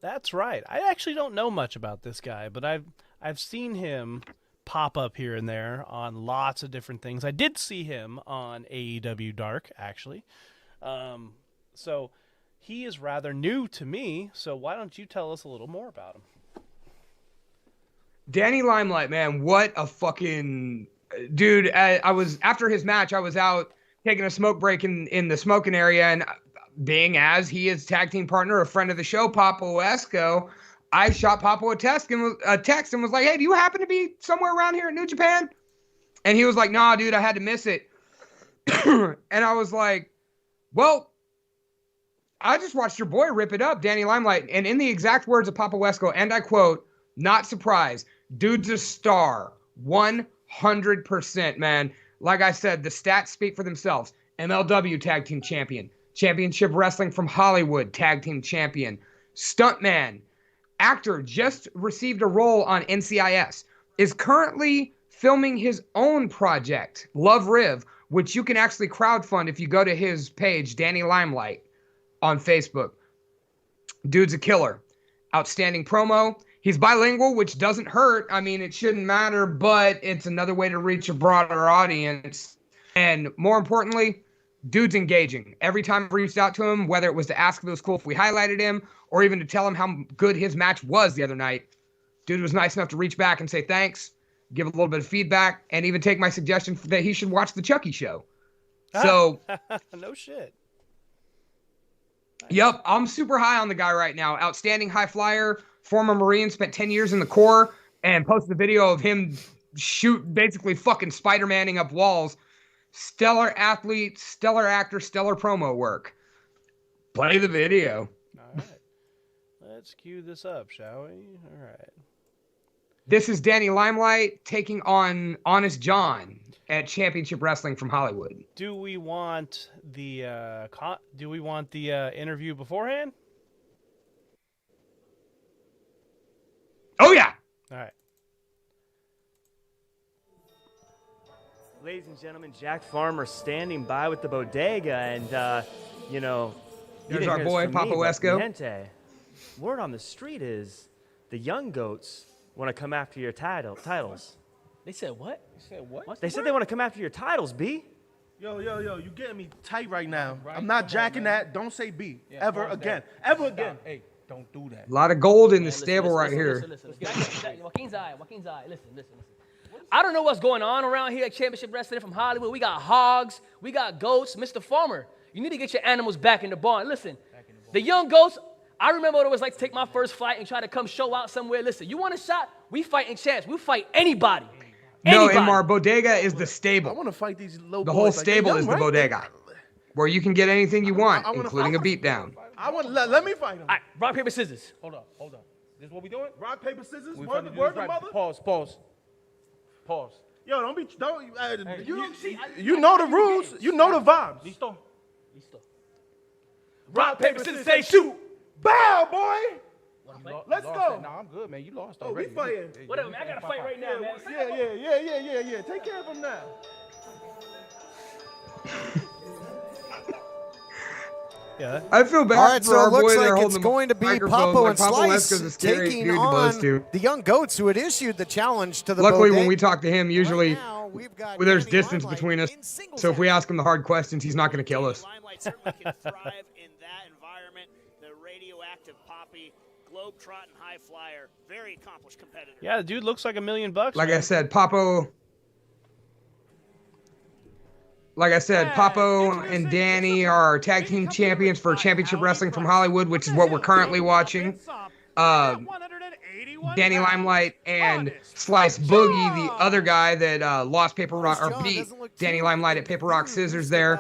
That's right. I actually don't know much about this guy, but I've seen him pop up here and there on lots of different things. I did see him on AEW Dark, actually. So he is rather new to me, so why don't you tell us a little more about him? Danny Limelight, man, what a fucking dude. I was, after his match, I was out taking a smoke break in the smoking area, and being as he is tag team partner, a friend of the show, Papa Wesco, I shot Papa a text and was like, hey, do you happen to be somewhere around here in New Japan? And he was like, nah, dude, I had to miss it. And I was like, well, I just watched your boy rip it up, Danny Limelight. And in the exact words of Papa Wesco, and I quote, not surprised, dude's a star, 100%, man. Like I said, the stats speak for themselves. MLW Tag Team Champion, Championship Wrestling from Hollywood Tag Team Champion, Stuntman, actor, just received a role on NCIS, is currently filming his own project, Love Riv, which you can actually crowdfund if you go to his page, Danny Limelight, on Facebook. Dude's a killer. Outstanding promo. He's bilingual, which doesn't hurt. I mean, it shouldn't matter, but it's another way to reach a broader audience. And more importantly, dude's engaging. Every time I've reached out to him, whether it was to ask if it was cool if we highlighted him, or even to tell him how good his match was the other night, dude was nice enough to reach back and say thanks, give a little bit of feedback, and even take my suggestion that he should watch the Chucky show. So, no shit. Yep, I'm super high on the guy right now. Outstanding high flyer, former Marine, spent 10 years in the Corps, and posted a video of him basically fucking Spider-Manning up walls. Stellar athlete, stellar actor, stellar promo work. Play the video. All right. Let's cue this up, shall we? All right. This is Danny Limelight taking on Honest John at Championship Wrestling from Hollywood. Do we want the interview beforehand? Oh yeah. All right. Ladies and gentlemen, Jack Farmer standing by with the bodega, and you know, you There's didn't our hear this boy, from Papa me, but Wesco. Gente, word on the street is the young goats want to come after your titles. They said what? You said what? They said they want to come after your titles, B. Yo, you getting me tight right now. I'm not jacking that. Don't say B. Ever again. Ever again. Hey, don't do that. A lot of gold in the stable right here. Listen. Joaquin's eye. Listen. I don't know what's going on around here at Championship Wrestling from Hollywood. We got hogs. We got goats. Mr. Farmer, you need to get your animals back in the barn. Listen, the young goats, I remember what it was like to take my first flight and try to come show out somewhere. Listen, you want a shot? We fighting champs. We fight anybody. No, Anybody. Imar, bodega is the I stable. want to fight these little The boys. whole like, they're stable young, is the right? bodega, where you can get anything you want, I wanna including a fight. beatdown. Let me fight him. All right, rock, paper, scissors. Hold up. This is what we doing? Rock, paper, scissors? We Word finna do the this right. mother? Pause. Yo, you know the rules. You know the vibes. Listo. Rock, paper, scissors, say shoot. Bow, boy. Let's go. Nah, I'm good, man. You lost Oh, we already. fighting. Whatever, man. I got to fight right now, man. Yeah. Take care of him now. Yeah. I feel bad All right, for so our it looks boy there like holding it's the going to be microphone. Papo Like, and Papo Slice Esco's a scary taking dude to on buzz to. the Young Goats who had issued the challenge to the Luckily, Bodega. when we talk to him, usually Right now, we've got there's Danny distance Limelight between us. in singles So if we action. ask him the hard questions, he's not going to kill us. Limelight certainly can thrive in that environment. The radioactive Poppy, globe-trotting high flyer, very accomplished competitor. Yeah, the dude looks like $1 million. Like Man. I said, Papo and Danny are our tag team champions for Championship Wrestling from Hollywood, which is what we're currently watching. Danny Limelight and Slice Boogie, the other guy that lost Paper Rock or beat Danny Limelight at Paper Rock Scissors there.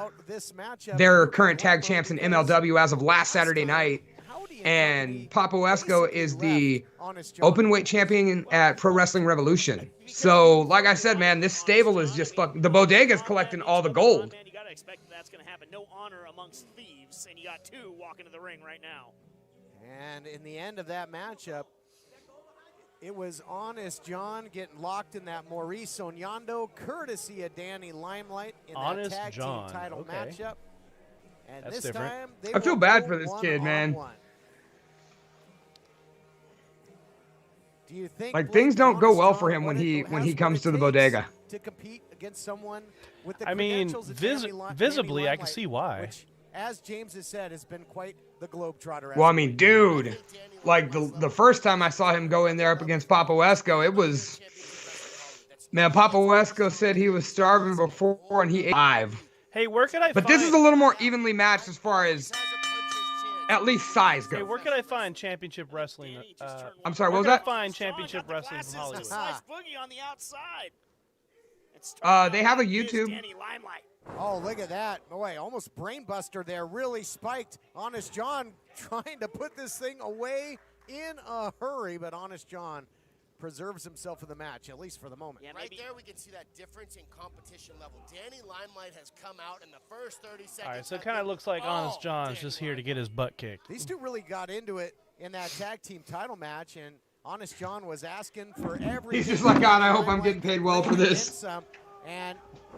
They're current tag champs in MLW as of last Saturday night. And Papo Esco is the openweight champion at Pro Wrestling Revolution. So, like I said, man, this stable is just the Bodega's collecting all the gold. Man, you gotta expect that's gonna happen. No honor amongst thieves, and you got two walking to the ring right now. And in the end of that matchup, it was Honest John getting locked in that Maurice Onyando, courtesy of Danny Limelight in Honest that tag John, team title okay. matchup. And That's this different. time, they I feel will bad go for this kid, man. one-on-one. Do you think Like, things don't go Honest well John for him when he has comes what to it the takes bodega? to compete against someone with the I mean, credentials of Danny visibly, I can Limelight, see why. which, as James has said, has been quite the globetrotter. Well, I mean, dude, like the first time I saw him go in there up against Papo Esco, it was, man, Papo Esco said he was starving before and he ate 5. Hey, where could I But find... this is a little more evenly matched as far as at least size Hey, goes. where could I find Championship Wrestling? I'm sorry, where what was could I that? find Championship Wrestling from Glasses Hollywood? to Slice Boogie on the outside. It's They have a Here's YouTube. Danny Limelight. Oh, look at that. Boy, almost brainbuster there. Really spiked. Honest John trying to put this thing away in a hurry, but Honest John preserves himself for the match, at least for the moment. Yeah, Right maybe. there, we can see that difference in competition level. Danny Limelight has come out in the first 30 seconds. All right, so it kind of looks like Honest John's just here to get his butt kicked. These two really got into it in that tag team title match, and Honest John was asking for everything. He's just like, God, I hope I'm getting paid well for this. And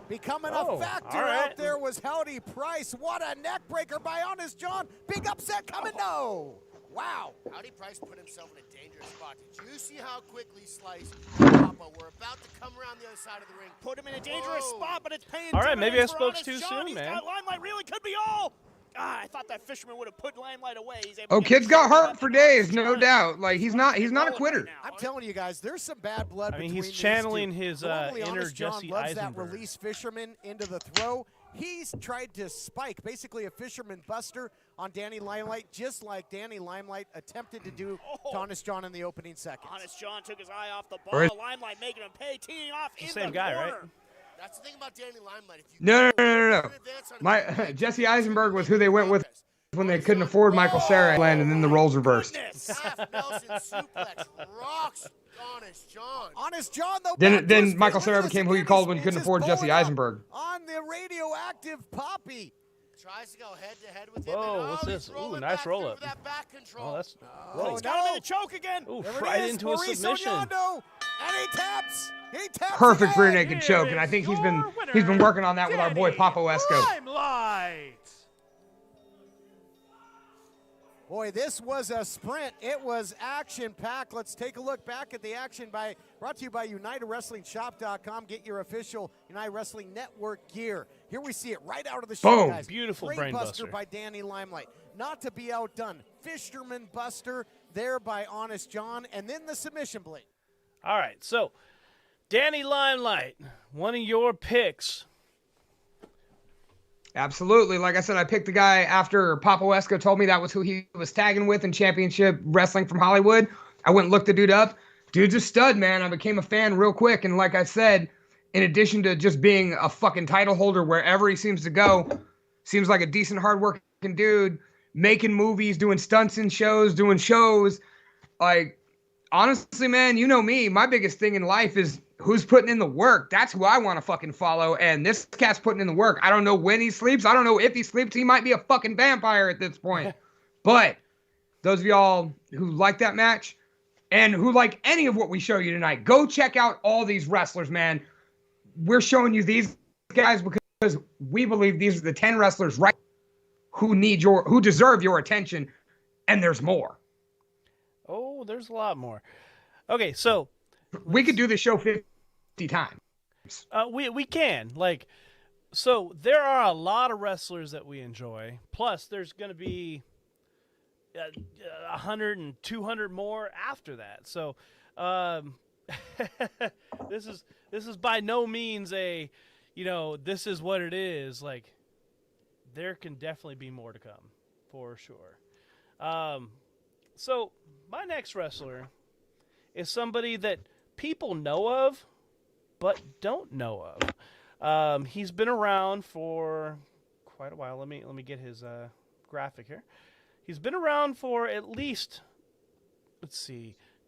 becoming Oh, a factor all right. out there was Howdy Price. What a neck breaker by Honest John. Big upset coming. No. Wow. Howdy Price put himself in a dangerous spot. Did you see how quickly Slice and Papa were about to come around the other side of the ring? Put him in a dangerous Whoa. spot, but it's paying All right, maybe I dividends for spoke Honest too John. soon, He's man. got Limelight really could be all. I thought that fisherman would have put Limelight away. He's able Oh, to get kid's got his heart up for and days, Honest no John doubt. Like he's not a rolling quitter. right now. I'm telling you guys, there's some bad blood I mean, between he's these channeling two. his Normally, inner Honest John Jesse loves that Eisenberg. release fisherman into the throw. He's tried to spike, basically a fisherman buster on Danny Limelight, just like Danny Limelight attempted to do to Honest John in the opening seconds. Honest John took his eye off the Or is- ball. Limelight making him pay, teeing off in same the guy, corner. right? That's the thing about Danny Limelight. If you No. advance on him, My Jesse Eisenberg was who they went with when they couldn't afford Michael Sarah and then the roles reversed. half Nelson suplex rocks Honest John. Honest John, though. Then back to his Michael feet. Sarah Look at became this who you again. called when you He's couldn't just afford Jesse pulling up Eisenberg. on the radioactive Poppy. Tries to go head to head with him. Whoa, and what's he's this? Ooh, rolling nice back roll through up. That back control. Oh, that's Oh, He's got him in a choke again. ooh, There it right is, into a Maurice submission. Onyando, and he taps. He taps Perfect rear again. naked choke, and I think he's been working on that with our boy Papo Esco. Limelight. Boy, this was a sprint. It was action-packed. Let's take a look back at the action brought to you by UnitedWrestlingShop.com. Get your official United Wrestling Network gear. Here we see it right out of the show, Boom. guys. Beautiful Brain brain buster buster. by Danny Limelight. Not to be outdone. Fisherman buster there by Honest John. And then the submission blade. All right, so Danny Limelight, one of your picks. Absolutely. Like I said, I picked the guy after Papo Esco told me that was who he was tagging with in Championship Wrestling from Hollywood. I went and looked the dude up. Dude's a stud, man. I became a fan real quick. And like I said, in addition to just being a fucking title holder wherever he seems to go, seems like a decent, hardworking dude, making movies, doing stunts in shows, doing shows. Like, honestly, man, you know me. My biggest thing in life is who's putting in the work. That's who I want to fucking follow. And this cat's putting in the work. I don't know when he sleeps. I don't know if he sleeps. He might be a fucking vampire at this point. But those of y'all who like that match and who like any of what we show you tonight, go check out all these wrestlers, man. We're showing you these guys because we believe these are the 10 wrestlers right who deserve your attention, and there's more. Oh, there's a lot more. Okay, so we could do the show 50 times. We can. Like, so there are a lot of wrestlers that we enjoy. Plus, there's going to be 100 and 200 more after that. So, this is by no means a, this is what it is. Like, there can definitely be more to come, for sure. So my next wrestler is somebody that people know of, but don't know of. He's been around for quite a while. Let me get his graphic here. He's been around for at least,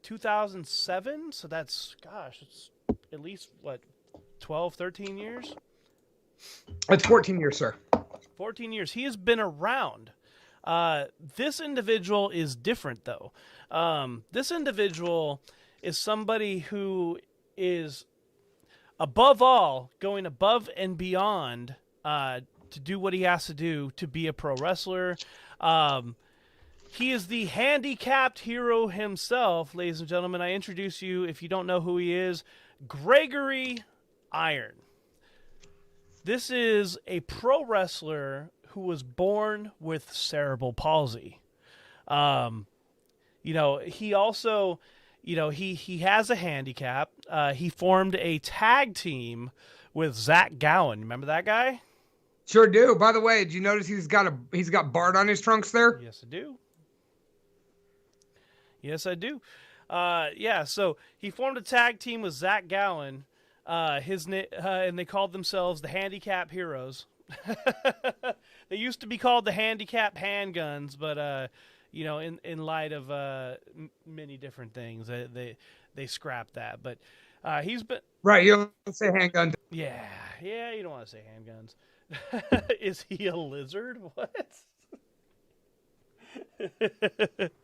2007. So it's at least, 12, 13 years? It's 14 years, sir. 14 years. He has been around. This individual is different, though. This individual is somebody who is, above all, going above and beyond to do what he has to do to be a pro wrestler. He is the handicapped hero himself, ladies and gentlemen. I introduce you, if you don't know who he is, Gregory Iron. This is a pro wrestler who was born with cerebral palsy. He also, he has a handicap. He formed a tag team with Zach Gowen. Remember that guy? Sure do. By the way, did you notice he's got Bart on his trunks there? Yes, I do. Yes, I do. So he formed a tag team with Zach Gowen. And they called themselves the Handicap Heroes. They used to be called the Handicap Handguns, but in light of many different things, they scrapped that. But he's been right. You don't say handgun. Yeah, you don't want to say handguns. Is he a lizard? What?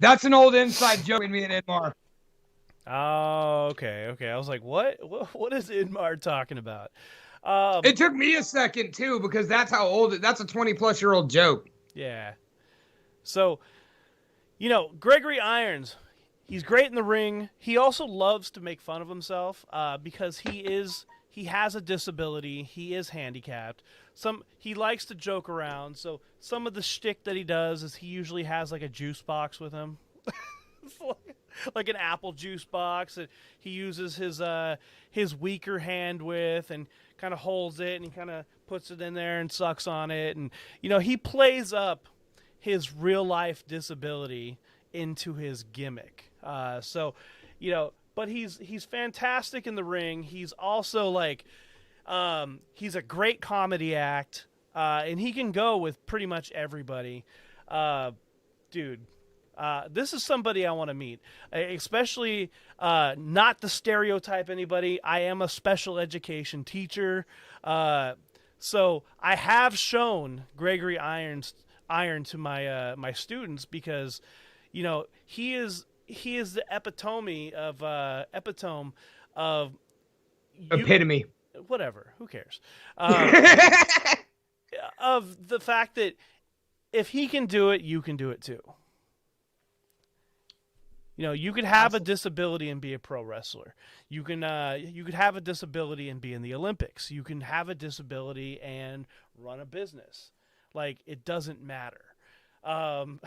That's an old inside joke between me and Inmar. Oh, okay. I was like, what is Inmar talking about? It took me a second too, because that's how old that's a 20-plus-year-old joke. Yeah. So, Gregory Irons, he's great in the ring. He also loves to make fun of himself because he has a disability. He is handicapped. He likes to joke around. So some of the shtick that he does is he usually has like a juice box with him. Like an apple juice box that he uses his weaker hand with, and kind of holds it, and he kind of puts it in there and sucks on it, and he plays up his real life disability into his gimmick. But he's fantastic in the ring. He's also he's a great comedy act, and he can go with pretty much everybody. Dude. This is somebody I want to meet, especially not to stereotype anybody. I am a special education teacher, so I have shown Gregory Iron to my students because, he is the epitome of epitome. Whatever, who cares? Of the fact that if he can do it, you can do it too. You could have a disability and be a pro wrestler. You could have a disability and be in the Olympics. You can have a disability and run a business. It doesn't matter. But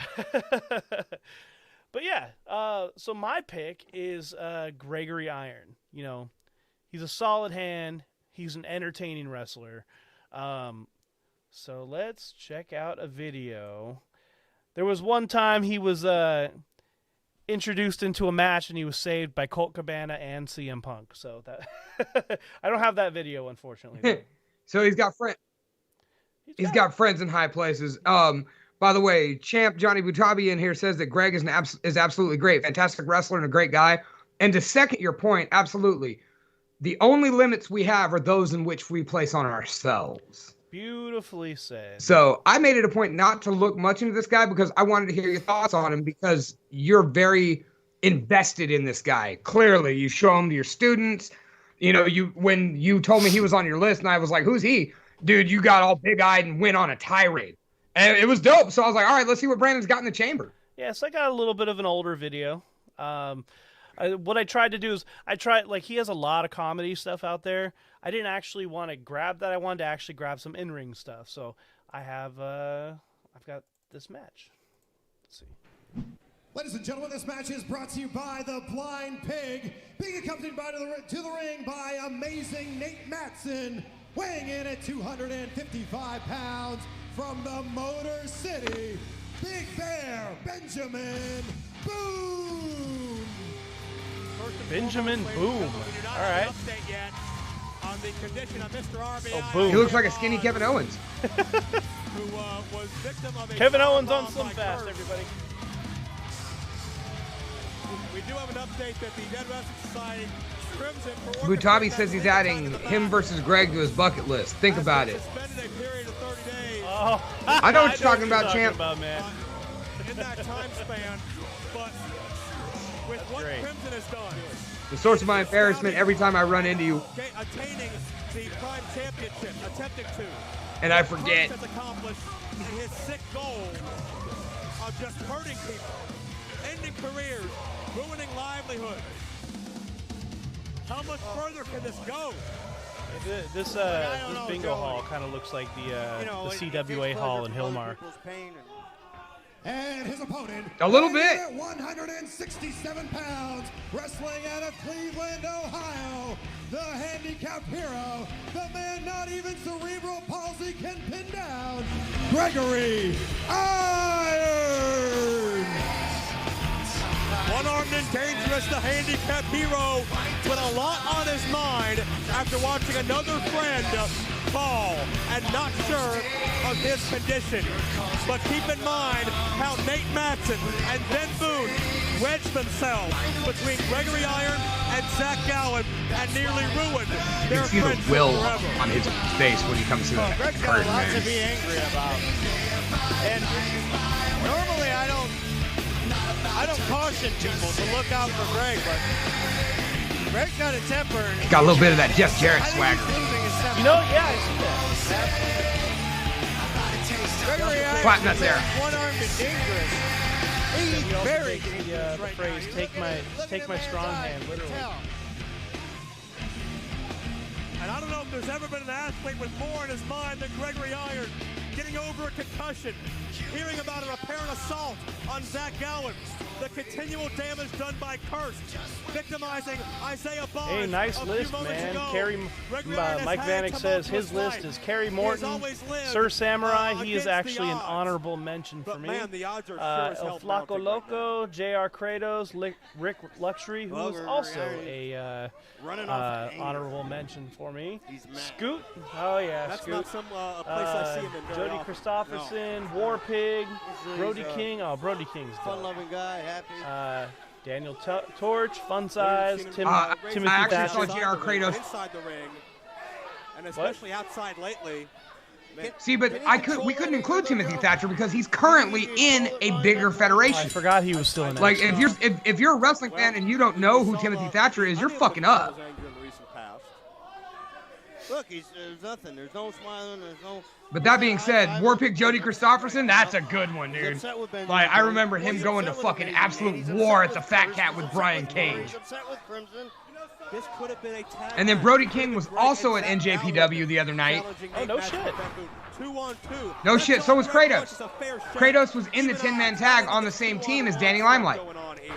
yeah, so my pick is Gregory Iron. He's a solid hand. He's an entertaining wrestler. So let's check out a video. There was one time he was introduced into a match and he was saved by Colt Cabana and CM Punk. So that I don't have that video, unfortunately. So he's got friends. He's got friends in high places. By the way, Champ Johnny Butabi in here says that Greg is absolutely great, fantastic wrestler and a great guy. And to second your point, absolutely, the only limits we have are those in which we place on ourselves. Beautifully said. So I made it a point not to look much into this guy because I wanted to hear your thoughts on him, because you're very invested in this guy. Clearly, you show him to your students. When you told me he was on your list and I was like, who's he? Dude, you got all big-eyed and went on a tirade. And it was dope. So I was like, all right, let's see what Brandon's got in the chamber. Yeah, so I got a little bit of an older video. What I tried to do is like he has a lot of comedy stuff out there. I didn't actually want to grab that. I wanted to actually grab some in-ring stuff. So I have I've got this match. Let's see. Ladies and gentlemen, this match is brought to you by the Blind Pig, being accompanied to the ring by amazing Nate Matson, weighing in at 255 pounds from the Motor City, Big Bear Benjamin Boone. Benjamin Boone. All right. On the condition of Mr. RBI. Oh, Boone. He looks like a skinny Kevin Owens. Who was victim of a Kevin Owens on bomb Slim by Fast, Kurt. everybody. We do have an update that the Dead Wrestling Society trims him for Butabi says he's adding him versus Greg to his bucket list. Think about it. suspended a period of 30 days. Oh, I know what you're talking about, champ. Man. In that time span, but with what great. Crimson has done, The source of my embarrassment every time I run into you, attaining the Prime Championship, attempting to. and I forget. Has accomplished in his sick goal of just hurting people, ending careers, ruining livelihood. How much further can this go? This bingo hall kind of looks like the CWA hall in Hillmar. And his opponent, A little bit. at 167 pounds, wrestling out of Cleveland, Ohio, the handicap hero, the man not even cerebral palsy can pin down, Gregory Iron. One-armed and dangerous, the handicap hero, with a lot on his mind after watching another friend fall and not sure of his condition. But keep in mind how Nate Matson and Ben Boone wedged themselves between Gregory Iron and Zach Gowen and nearly ruined You their can see the friendship will forever. on his face when he comes to the Greg's got curtain, a lot to man. be angry about. And normally I don't caution people to look out for Greg, but Greg's got a temper. And Got a little bit of that Jeff Jarrett I think swagger. he's losing his temper. You know, yeah, I see that. Gregory Irons Flatten that there. one-armed and dangerous. He's He also very takes the dangerous right phrase, now. take my Look at strong his eyes, hand, you can literally. tell. And I don't know if there's ever been an athlete with more in his mind than Gregory Iron. Getting over a concussion, hearing about an apparent assault on Zach Gowen, the continual damage done by Kurst, victimizing Isaiah Barnes. Hey, nice a few list, moments man. ago. Kerry, Gregory Iron has Mike had Vanek says his tumultuous list life. is Kerry He has Morton, always lived, Sir Samurai. He is against the actually an odds. honorable mention for But me. man, the odds are sure as El hell Flaco mounting right Loco, J.R. Kratos, Rick Luxury, who Well, is Gregory also Iron a running off of honorable mention for me. He's mad. Scoot, oh yeah, That's Scoot. not some a place I see him in very Jody often. Christopherson, War Pig, Brody he's a King. Oh, Brody King's dope. Fun-loving guy, happy. Daniel Torch, Fun Size, Timothy I actually Thatcher. saw J.R. Kratos. Inside the ring, and especially outside lately. See, but we couldn't include Timothy Thatcher because he's currently in a bigger federation. I forgot he was still in Like NXT. if you're a wrestling fan and you don't know who Timothy Thatcher is, you're fucking up. Look, there's nothing. There's no smiling. There's no. But that being said, Warpig Jody Christopherson, that's a good one, He's dude. upset with Benjamin Like I Boone. remember him He's going to upset with fucking Benjamin. absolute He's war upset at the with Fat Kurst. Cat He's with upset Brian with Boone. Cage. He's upset with Crimson. This could have been a tag And then match Brody between King was Greg also and at Zach NJPW the other night. challenging Oh, Nate no Matson shit. and Ben Boone. 2-on-2. No shit, so was Very Kratos. much a fair shake. Kratos was in the Even 10-man odds, tag I on the think same there's team as two Danny odds Limelight. going on here.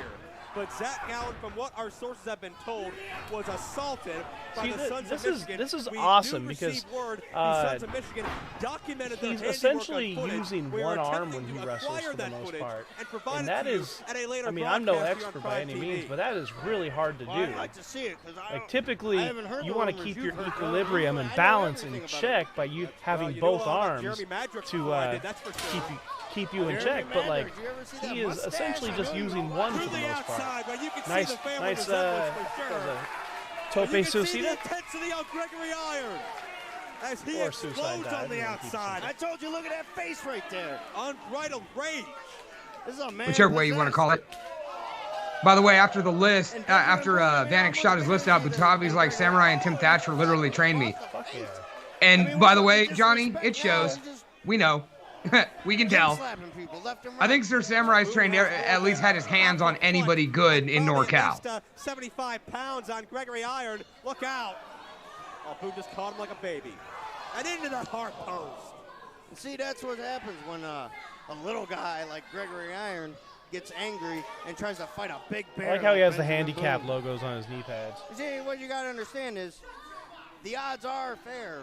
But Zach Gowen, from what our sources have been told, was assaulted by See, the Sons this of is- Michigan. this is We awesome do because, receive word the Sons of Michigan documented their he's handiwork essentially on footage. using We are one arm attempting when he to wrestles acquire for the that most footage part. and provide And it that to you is, at a later I mean, I'm no broadcast here on expert by Prime any TV. means, but that is really hard to do. Well, I'd like to see it because I Like don't. typically, I haven't heard you the want to rumors keep you've your heard. equilibrium I and know balance in everything about check it. by you having you both know, arms Jeremy Madrick to provided, that's for sure. keep you in check. But like, he is essentially just using one To for the the most part. outside, where you can Nice, see the family nice. resemblance for sure. Tope You can see the suicida. intensity of Gregory Iron as he Or suicide explodes dive, on the you know, keep outside. I told you, look at that face right there. Unbridled rage. This is a man. Whichever way you want to call it. By the way, after the list, after Vanek shot his list out, Butabi's like, Samurai and Tim Thatcher literally trained me. Fuck yeah. And by the way, Johnny, it shows. We know. We can tell. Slapping people left and right. I think Sir Samurai's trained at least had his hands on anybody good in NorCal. 75 pounds on Gregory Iron. Look out. Oh, Boone just caught him like a baby. And into the hard post. See, that's what happens when a little guy like Gregory Iron gets angry and tries to fight a big bear. I like how he has the Benjamin handicap Boone. logos on his knee pads. See, what you got to understand is the odds are fair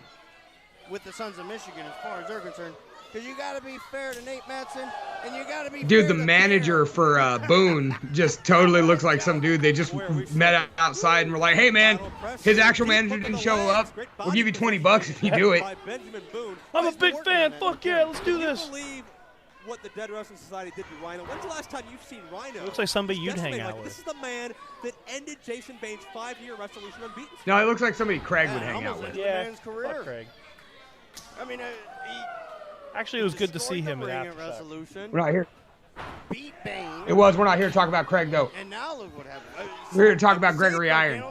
with the Sons of Michigan as far as they're concerned. Because you got to be fair to Nate Matson, and you got to be Dude, fair the to manager for Boone just totally looks like some dude. They just met outside and were like, hey, man, his actual manager didn't show up. We'll give you $20 if you do it. I'm a big fan. Fuck yeah, let's do this. What the Dead Wrestling Society did to Rhino. When's the last time you've seen Rhino? Looks like somebody you'd hang out with. This is the man that ended Jason Bane's 5-year Resolution unbeaten. No, it looks like somebody Craig would hang out with. Yeah, man's career. fuck Craig. I mean, Actually, it was good to see him at after Resolution. We're not here. Beat Bane. It was. We're not here to talk about Craig, though. And now look what happened. We're here to talk about Gregory Iron.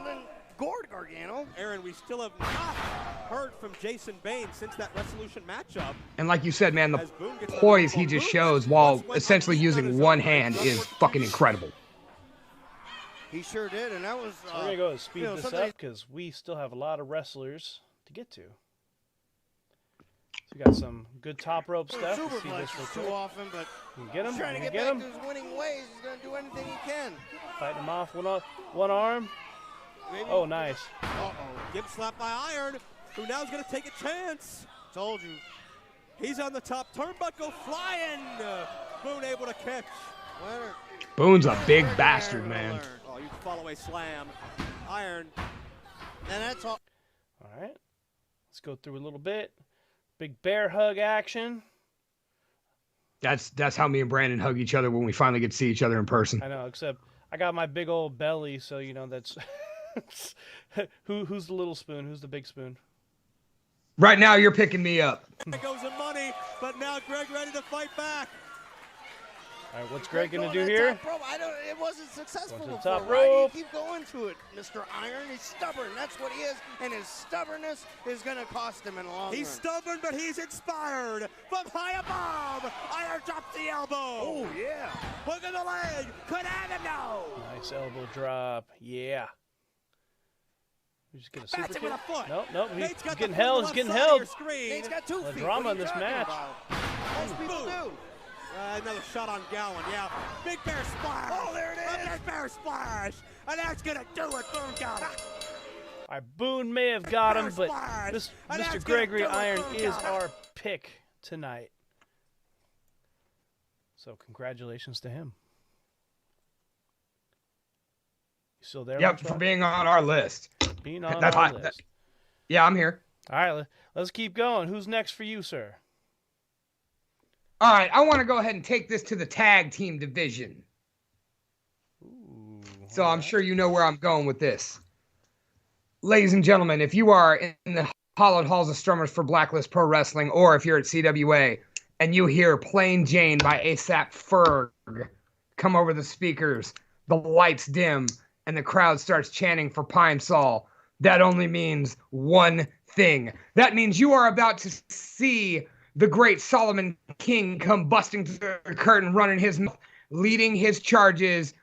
Gored Gargano. Aaron, we still have not heard from Jason Bane since that Resolution matchup. And like you said, man, the poise he just shows while essentially using one hand is fucking incredible. He sure did, and that was. So we're gonna go and speed this up because we still have a lot of wrestlers to get to. So we got some good top rope stuff. Let's see this real quick. Too often, but you get him. he's trying to get back to his winning ways. He's gonna do anything he can. Fighting him off one arm. Maybe. Oh, nice. Uh-oh. Get slapped by Iron, who now is going to take a chance. Told you. He's on the top turnbuckle, flying. Boone able to catch. Winner. Boone's a big bastard, man. Oh, you follow a slam. Iron. And that's all. All right. Let's go through a little bit. Big bear hug action. That's how me and Brandon hug each other when we finally get to see each other in person. I know, except I got my big old belly, so you know that's. Who's the little spoon? Who's the big spoon? Right now, you're picking me up. There goes the money, but now Greg ready to fight back. All right, what's Greg gonna do here? It wasn't successful Going to the before. top Why do you rope. keep going to it, Mr. Iron? He's stubborn. That's what he is, and his stubbornness is gonna cost him in the long run. He's stubborn, but he's inspired. From high above, Iron drops the elbow. Oh yeah. Look at the leg. Could have him now. Nice elbow drop. Yeah. We just get a super Bats it kick. with a foot. Nope. He's Nate's got getting the foot on held. the He's getting left side of held. your screen. Nate's got 2 The feet. drama What in this are you talking match. about? Most people do. Another shot on Gowan, yeah. Big bear splash. Oh, there it is. Big bear splash. And that's going to do it. Boone got it. All right, Boone may have got him, but this And Mr. that's Gregory gonna do it. Iron Boone is got it. our pick tonight. So congratulations to him. You still there? Yep, Lunchbox? for being on our list. Being on That's our hot. list. Yeah, I'm here. All right, let's keep going. Who's next for you, sir? All right, I want to go ahead and take this to the tag team division. Ooh, So I'm sure you know where I'm going with this. Ladies and gentlemen, if you are in the hallowed halls of strummers for Blacklist Pro Wrestling, or if you're at CWA and you hear Plain Jane by ASAP Ferg come over the speakers, the lights dim, and the crowd starts chanting for Pine Sol, that only means one thing. That means you are about to see the great Solomon King come busting through the curtain, running his mouth, leading his charges,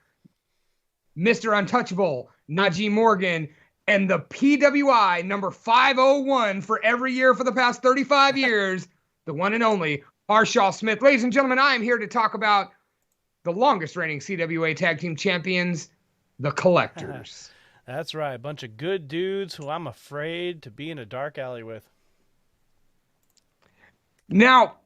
Mr. Untouchable, Najee Morgan, and the PWI number 501 for every year for the past 35 years, the one and only Harshaw Smith. Ladies and gentlemen, I am here to talk about the longest reigning CWA Tag Team Champions, the Collectors. That's right. A bunch of good dudes who I'm afraid to be in a dark alley with. Now,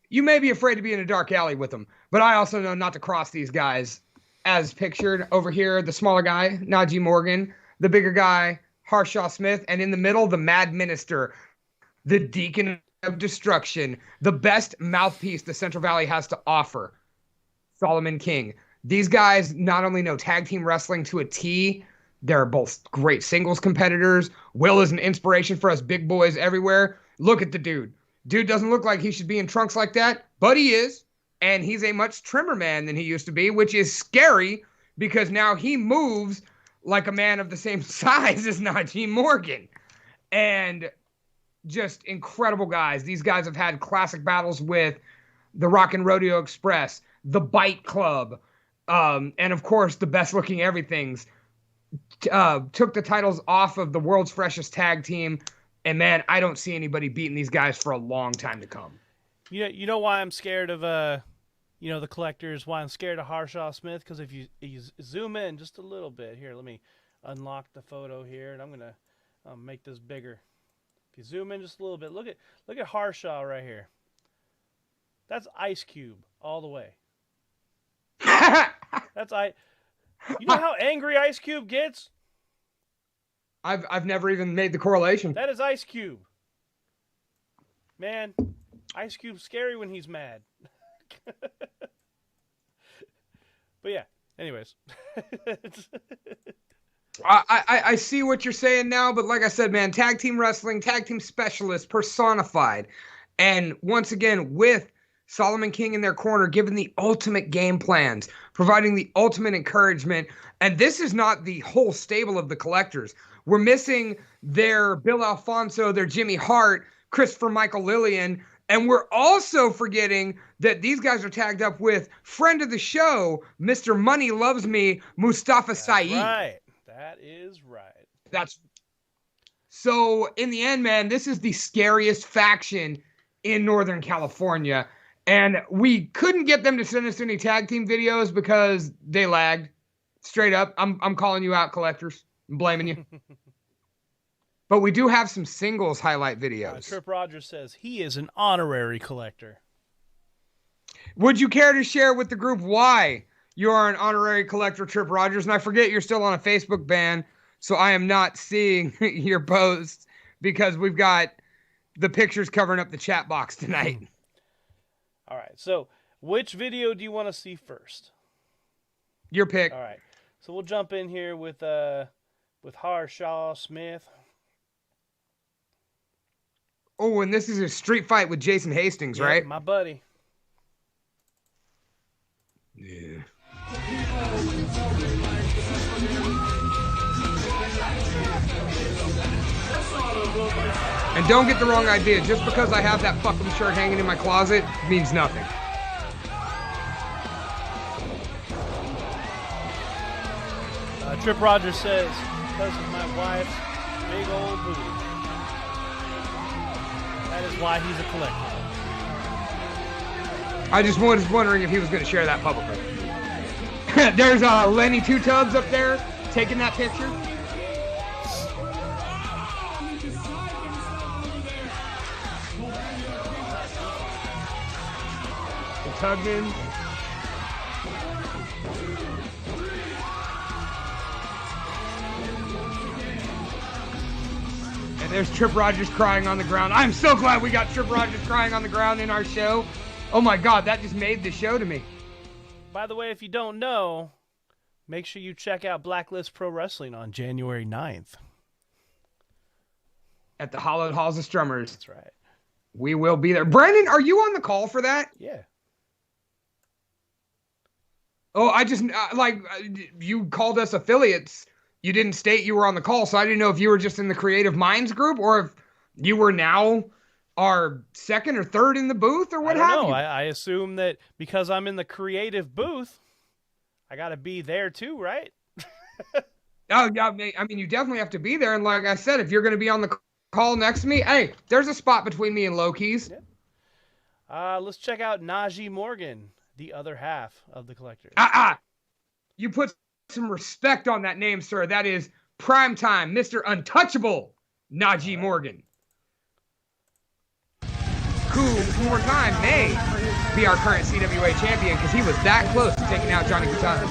you may be afraid to be in a dark alley with them, but I also know not to cross these guys. As pictured over here, the smaller guy, Najee Morgan, the bigger guy, Harshaw Smith, and in the middle, the Mad Minister, the Deacon of Destruction, the best mouthpiece the Central Valley has to offer, Solomon King. These guys not only know tag team wrestling to a T, they're both great singles competitors. Will is an inspiration for us big boys everywhere. Look at the dude. Dude doesn't look like he should be in trunks like that, but he is. And he's a much trimmer man than he used to be, which is scary because now he moves like a man of the same size as Najee Morgan. And just incredible guys. These guys have had classic battles with the Rock and Rodeo Express, the Bite Club, and of course the Best Looking Everythings, took the titles off of the world's freshest tag team. And man, I don't see anybody beating these guys for a long time to come. You know why I'm scared of the collectors? Why I'm scared of Harshaw Smith? Because if you zoom in just a little bit here, let me unlock the photo here, and I'm gonna make this bigger. If you zoom in just a little bit, look at Harshaw right here. That's Ice Cube all the way. You know how angry Ice Cube gets? I've never even made the correlation. That is Ice Cube. Man, Ice Cube's scary when he's mad. But yeah, anyways. I see what you're saying now, but like I said, man, tag team wrestling, tag team specialists personified. And once again, with Solomon King in their corner, giving the ultimate game plans, providing the ultimate encouragement. And this is not the whole stable of the collectors. We're missing their Bill Alfonso, their Jimmy Hart, Christopher Michael Lillian, and we're also forgetting that these guys are tagged up with friend of the show, Mr. Money Loves Me, Mustafa Saeed. Right. That is right. So in the end, man, this is the scariest faction in Northern California. And we couldn't get them to send us any tag team videos because they lagged. Straight up. I'm calling you out, collectors. I'm blaming you. But we do have some singles highlight videos. Tripp Rogers says he is an honorary collector. Would you care to share with the group why you are an honorary collector, Tripp Rogers? And I forget you're still on a Facebook ban, so I am not seeing your posts because we've got the pictures covering up the chat box tonight. All right, so which video do you want to see first? Your pick. All right, so we'll jump in here with Harshaw Smith. Oh, and this is a street fight with Jason Hastings, right? My buddy. Yeah. And don't get the wrong idea. Just because I have that fucking shirt hanging in my closet means nothing. Tripp Rogers says, because of my wife's big old booty. That is why he's a collector. I just was wondering if he was going to share that publicly. There's Lenny Two Tubs up there taking that picture. The Tugman. And there's Tripp Rogers crying on the ground. I'm so glad we got Tripp Rogers crying on the ground in our show. Oh my God, that just made the show to me. By the way, if you don't know, make sure you check out Blacklist Pro Wrestling on January 9th. At the Hallowed Halls of Strummers. That's right. We will be there. Brandon, are you on the call for that? Yeah. Oh, I just, you called us affiliates. You didn't state you were on the call, so I didn't know if you were just in the Creative Minds group or if you were now our second or third in the booth or what have you. I assume that because I'm in the creative booth, I got to be there too, right? Oh, yeah. I mean, you definitely have to be there. And like I said, if you're going to be on the call next to me, hey, there's a spot between me and Low Keys. Yeah. Let's check out Najee Morgan, the other half of the collectors. You put some respect on that name, sir. That is primetime Mr. Untouchable Najee Morgan. Who, one more time, may be our current CWA champion because he was that close to taking out Johnny Katana.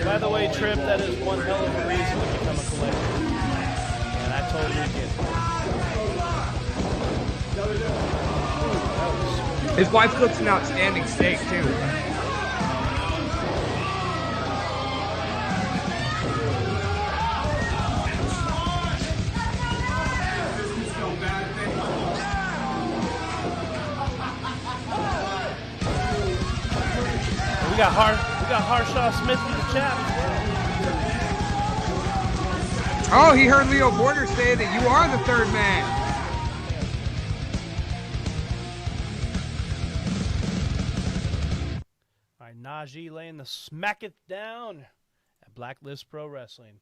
By the way, Tripp, that is one hell of a reason to become a collector. And I totally get it. His wife cooks an outstanding steak, too. We got Harshaw Smith in the chat as well. Oh, he heard Leo Border say that you are the third man. All right, Najee laying the smack it down at Blacklist Pro Wrestling.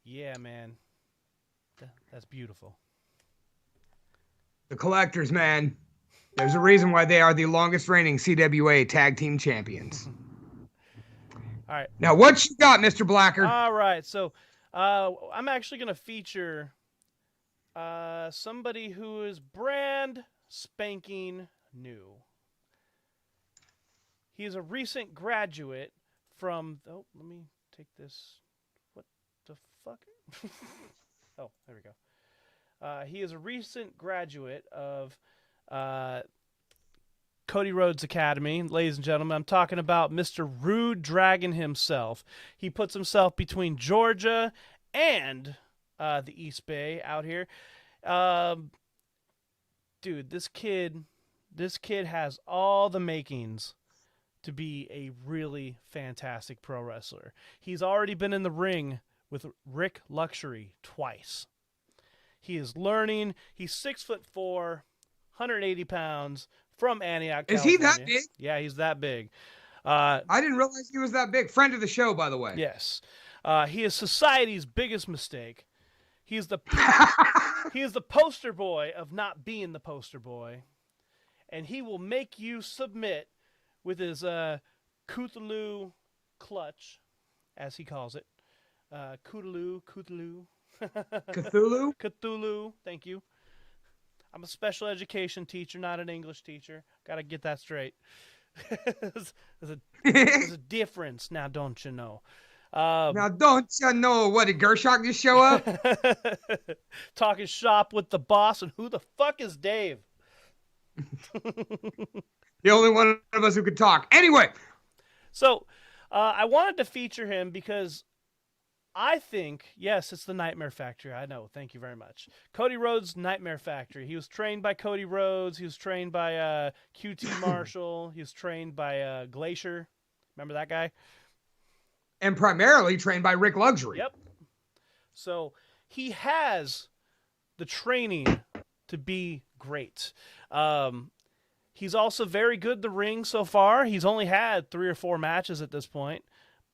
Yeah, man. That's beautiful. The Collectors, man. There's a reason why they are the longest reigning CWA Tag Team Champions. All right. Now, what you got, Mr. Blacker? All right, so I'm actually going to feature somebody who is brand spanking new. He is a recent graduate from... Oh, let me take this. What the fuck? Oh, there we go. He is a recent graduate of Cody Rhodes Academy. Ladies and gentlemen, I'm talking about Mr. Rude Dragon himself. He puts himself between Georgia and the East Bay out here. Dude, this kid has all the makings to be a really fantastic pro wrestler. He's already been in the ring with Rick Luxury twice. He is learning. He's 6'4", 180 pounds, from Antioch, California. Is he that big? Yeah, he's that big. I didn't realize he was that big. Friend of the show, by the way. Yes. He is society's biggest mistake. He is the poster boy of not being the poster boy. And he will make you submit with his Cthulhu clutch, as he calls it. Cthulhu. Cthulhu? Cthulhu. Thank you. I'm a special education teacher, not an English teacher. Got to get that straight. There's a difference, now don't you know? Now don't you know what, did Gershok just show up? Talking shop with the boss, and who the fuck is Dave? The only one of us who could talk. Anyway. So, I wanted to feature him because I think, yes, it's the Nightmare Factory. I know. Thank you very much. Cody Rhodes' Nightmare Factory. He was trained by Cody Rhodes. He was trained by QT Marshall. He was trained by Glacier. Remember that guy? And primarily trained by Rick Luxury. Yep. So he has the training to be great. He's also very good in the ring so far. He's only had 3 or 4 matches at this point,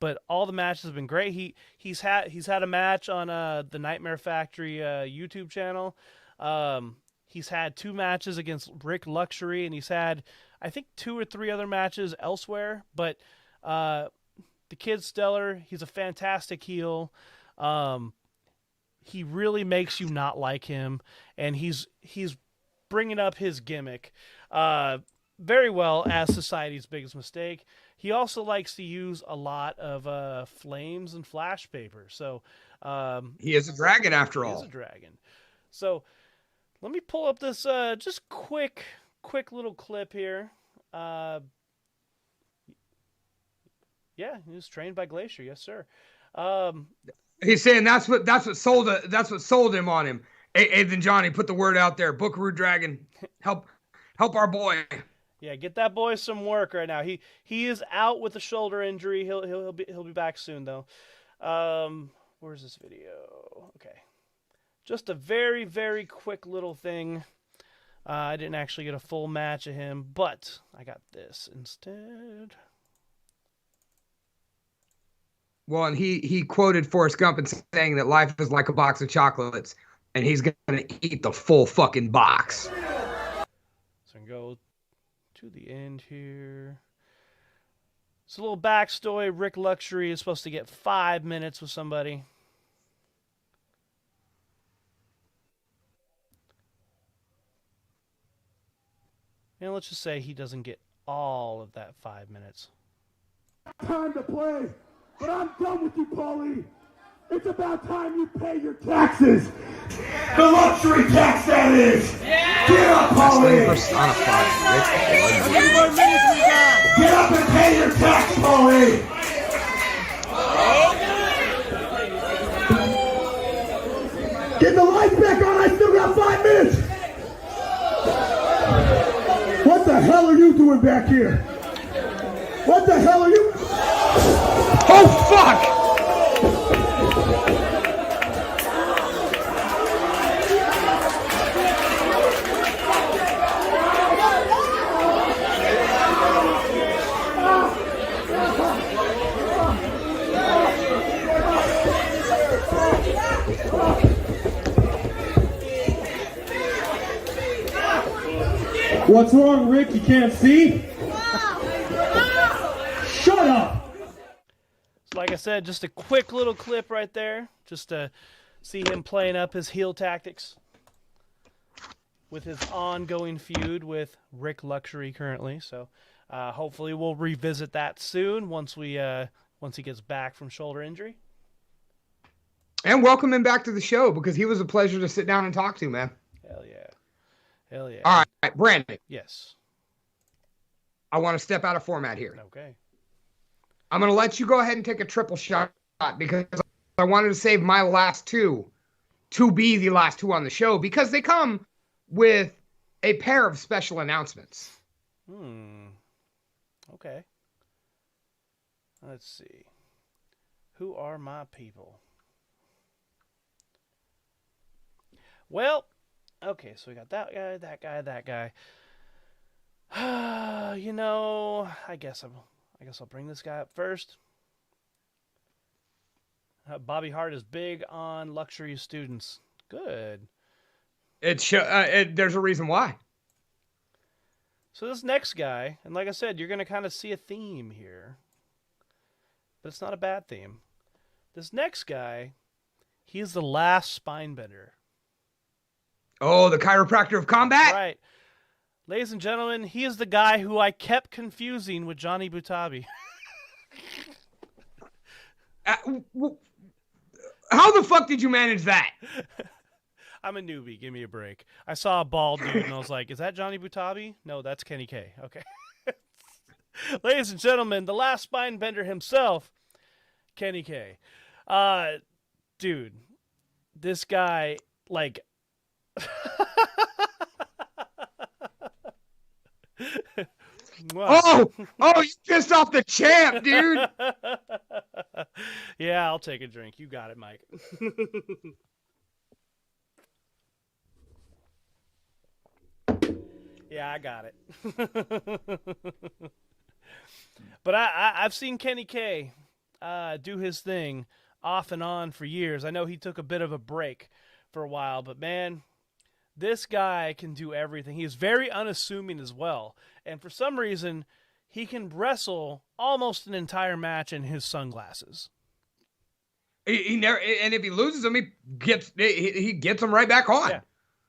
but all the matches have been great. He's had a match on the Nightmare Factory YouTube channel. He's had 2 matches against Rick Luxury, and he's had, I think, 2 or 3 other matches elsewhere. But the kid's stellar. He's a fantastic heel. He really makes you not like him, and he's bringing up his gimmick very well as society's biggest mistake. He also likes to use a lot of flames and flash paper. So he is a dragon after all. He is a dragon. So let me pull up this just quick little clip here. Yeah, he was trained by Glacier. Yes, sir. He's saying that's what sold him on him. Ethan Johnny, put the word out there. Book Rude Dragon. Help our boy. Yeah, get that boy some work right now. He is out with a shoulder injury. He'll be back soon though. Where's this video? Okay. Just a very, very quick little thing. I didn't actually get a full match of him, but I got this instead. Well, and he quoted Forrest Gump and saying that life is like a box of chocolates, and he's going to eat the full fucking box. So I can go to the end here. It's a little backstory. Rick Luxury is supposed to get 5 minutes with somebody. And let's just say he doesn't get all of that 5 minutes. Time to play. But I'm done with you, Paulie. It's about time you pay your taxes. The luxury tax, that is. Yeah. Get up, Paulie. How many more minutes we got? Get up and pay your tax, Paulie. Get the lights back on. I still got 5 minutes. What the hell are you doing back here? What the hell are you? Oh, fuck! What's wrong, Rick? You can't see? Shut up! So like I said, just a quick little clip right there, just to see him playing up his heel tactics with his ongoing feud with Rick Luxury currently. So hopefully we'll revisit that soon once he gets back from shoulder injury. And welcome him back to the show, because he was a pleasure to sit down and talk to, man. Hell yeah. Hell yeah. All right, Brandon. Yes. I want to step out of format here. Okay. I'm going to let you go ahead and take a triple shot, because I wanted to save my last two to be the last two on the show, because they come with a pair of special announcements. Okay. Let's see. Who are my people? Well, okay, so we got that guy, that guy, that guy. You know, I guess I'll bring this guy up first. Bobby Hart is big on luxury students. Good. There's a reason why. So this next guy, and like I said, you're going to kind of see a theme here, but it's not a bad theme. This next guy, he is the last spine bender. Oh, the chiropractor of combat? Right. Ladies and gentlemen, he is the guy who I kept confusing with Johnny Butabi. How the fuck did you manage that? I'm a newbie. Give me a break. I saw a bald dude and I was like, is that Johnny Butabi? No, that's Kenny K. Okay. Ladies and gentlemen, the last spine bender himself, Kenny K. Dude, this guy, like... Oh, you pissed off the champ, dude. Yeah, I'll take a drink. You got it, Mike. Yeah, I got it. But I've seen Kenny K do his thing off and on for years. I know he took a bit of a break for a while, but man, this guy can do everything. He's very unassuming as well. And for some reason, he can wrestle almost an entire match in his sunglasses. He never, and if he loses them, he gets them right back on. Yeah.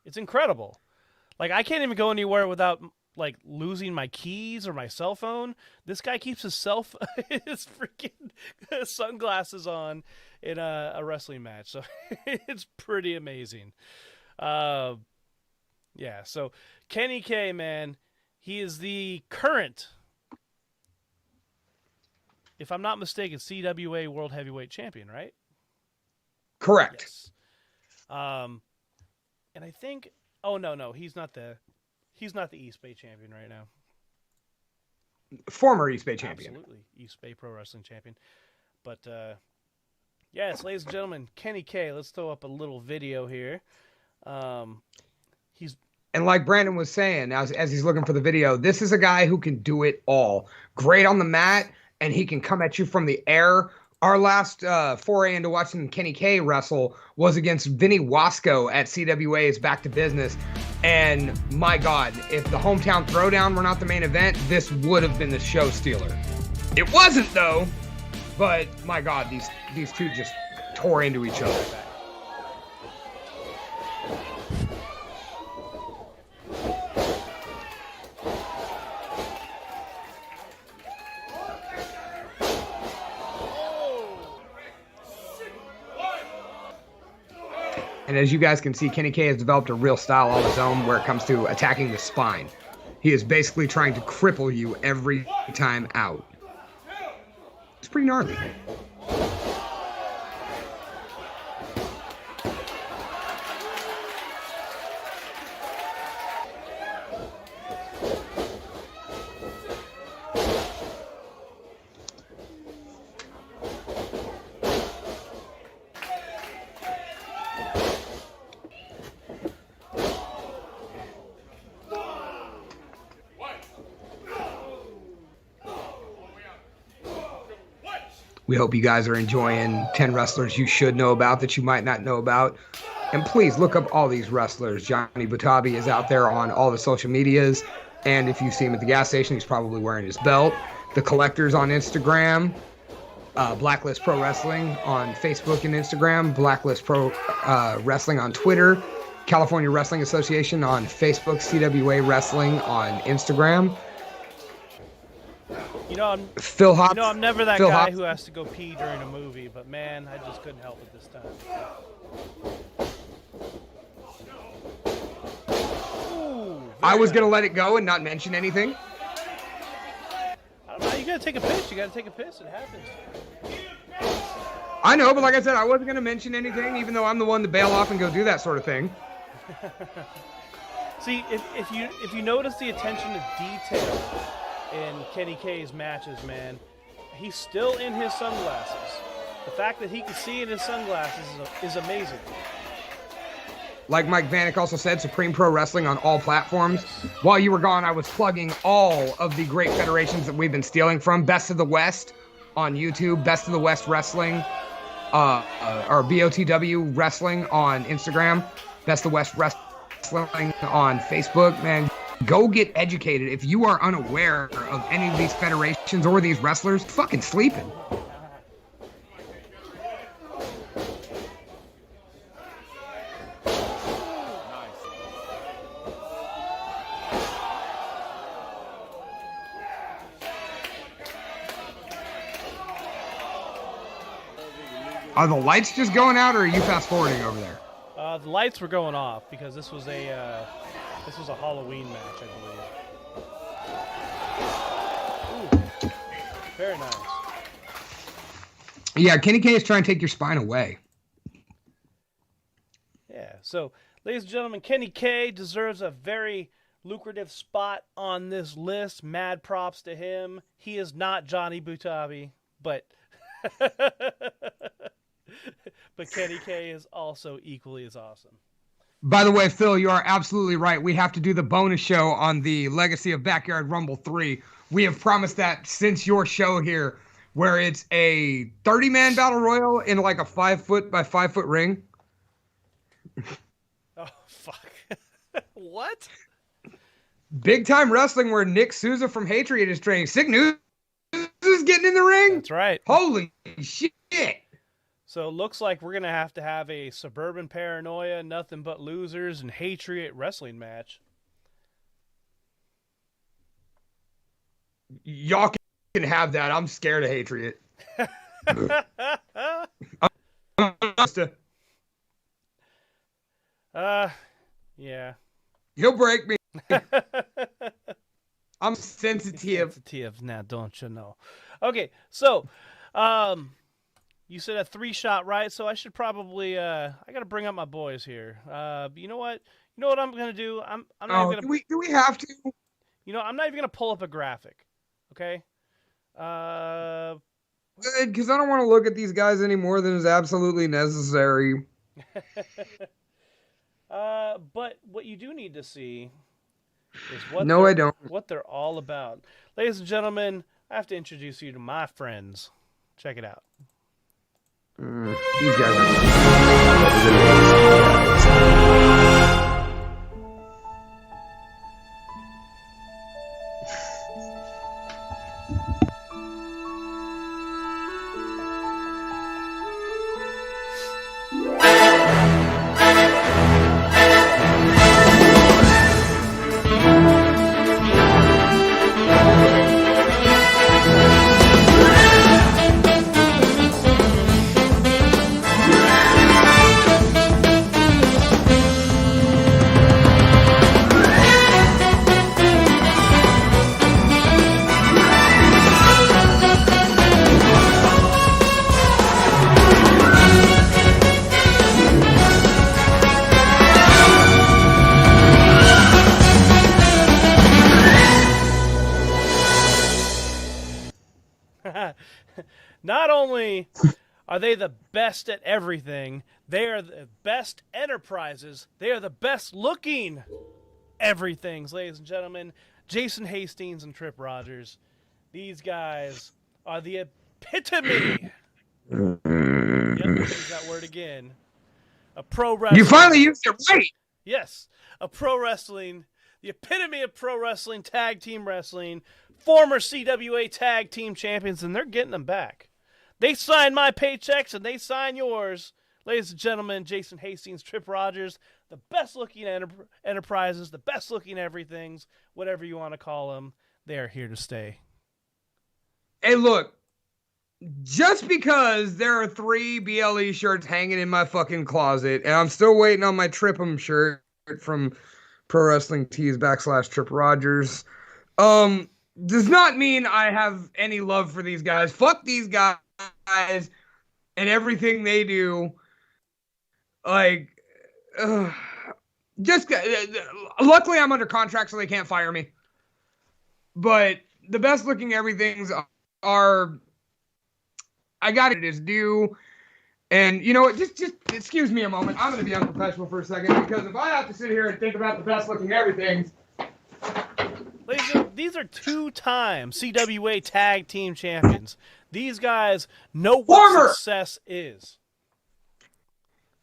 It's incredible. Like, I can't even go anywhere without like losing my keys or my cell phone. This guy keeps his his freaking sunglasses on in a wrestling match. So it's pretty amazing. Yeah, so Kenny K, man, he is the current, if I'm not mistaken, CWA World Heavyweight Champion, right? Correct. Yes. And I think, oh no, he's not the East Bay champion right now. Former East Bay champion. Absolutely, East Bay Pro Wrestling champion. But yes, ladies and gentlemen, Kenny K. Let's throw up a little video here. And like Brandon was saying, as he's looking for the video, this is a guy who can do it all. Great on the mat, and he can come at you from the air. Our last foray into watching Kenny K wrestle was against Vinny Wasco at CWA's Back to Business. And my God, if the Hometown Throwdown were not the main event, this would have been the show stealer. It wasn't, though. But my God, these two just tore into each other. And as you guys can see, Kenny K has developed a real style of his own where it comes to attacking the spine. He is basically trying to cripple you every time out. It's pretty gnarly. We hope you guys are enjoying 10 wrestlers you should know about that you might not know about. And please look up all these wrestlers. Johnny Butabi is out there on all the social medias. And if you see him at the gas station, he's probably wearing his belt. The Collectors on Instagram. Blacklist Pro Wrestling on Facebook and Instagram. Blacklist Pro Wrestling on Twitter. California Wrestling Association on Facebook. CWA Wrestling on Instagram. Phil Hobbs. I'm never that Phil guy Hobbs. who has to go pee during a movie, but man, I just couldn't help it this time. Ooh, I was going to let it go and not mention anything. I don't know, you gotta take a piss. You gotta take a piss. It happens. I know, but like I said, I wasn't going to mention anything, even though I'm the one to bail off and go do that sort of thing. See, if you notice the attention to detail in Kenny K's matches, man, he's still in his sunglasses. The fact that he can see in his sunglasses is amazing. Like Mike Vanek also said, Supreme Pro Wrestling on all platforms. While you were gone, I was plugging all of the great federations that we've been stealing from. Best of the West on YouTube, Best of the West Wrestling, or BOTW Wrestling on Instagram, Best of the West Wrestling on Facebook. Man, go get educated. If you are unaware of any of these federations or these wrestlers, fucking sleeping. Are the lights just going out, or are you fast forwarding over there? The lights were going off because this was a Halloween match, I believe. Ooh, very nice. Yeah, Kenny K is trying to take your spine away. Yeah. So, ladies and gentlemen, Kenny K deserves a very lucrative spot on this list. Mad props to him. He is not Johnny Butabi, but. But Kenny K is also equally as awesome. By the way, Phil, you are absolutely right. We have to do the bonus show on the Legacy of Backyard Rumble 3. We have promised that since your show here, where it's a 30-man battle royal in like a 5-foot by 5-foot ring. Oh, fuck. What? Big time wrestling where Nick Souza from Hatred is training. Sick News is getting in the ring. That's right. Holy shit. So it looks like we're going to have a Suburban Paranoia, Nothing But Losers, and Hatred wrestling match. Y'all can have that. I'm scared of Hatred. Yeah. He'll break me. I'm sensitive. Sensitive now, don't you know? Okay, so, you said a 3-shot, right? So I should probably, I got to bring up my boys here. You know what? You know what I'm gonna do? I'm not even gonna. Do we have to? You know, I'm not even gonna pull up a graphic. Okay. Good, because I don't want to look at these guys any more than is absolutely necessary. But what you do need to see is what what they're all about. Ladies and gentlemen, I have to introduce you to my friends. Check it out. These guys are... Not only are they the best at everything, they are the best enterprises. They are the best looking everythings, ladies and gentlemen. Jason Hastings and Tripp Rogers. These guys are the epitome. Yep, use that word again. A pro wrestling. You finally used it right. Yes, a pro wrestling the epitome of pro wrestling, tag team wrestling, former CWA tag team champions, and they're getting them back. They sign my paychecks, and they sign yours. Ladies and gentlemen, Jason Hastings, Tripp Rogers, the best-looking enterprises, the best-looking everythings, whatever you want to call them, they are here to stay. Hey, look. Just because there are 3 BLE shirts hanging in my fucking closet, and I'm still waiting on my Tripp'em shirt from Pro Wrestling Tees / Tripp Rogers, does not mean I have any love for these guys. Fuck these guys and everything they do. Like, luckily I'm under contract, so they can't fire me. But the best looking everythings are, I got it as due. And you know what? Just excuse me a moment. I'm going to be unprofessional for a second, because if I have to sit here and think about the best looking everythings. These are 2-time CWA tag team champions. These guys know what success is.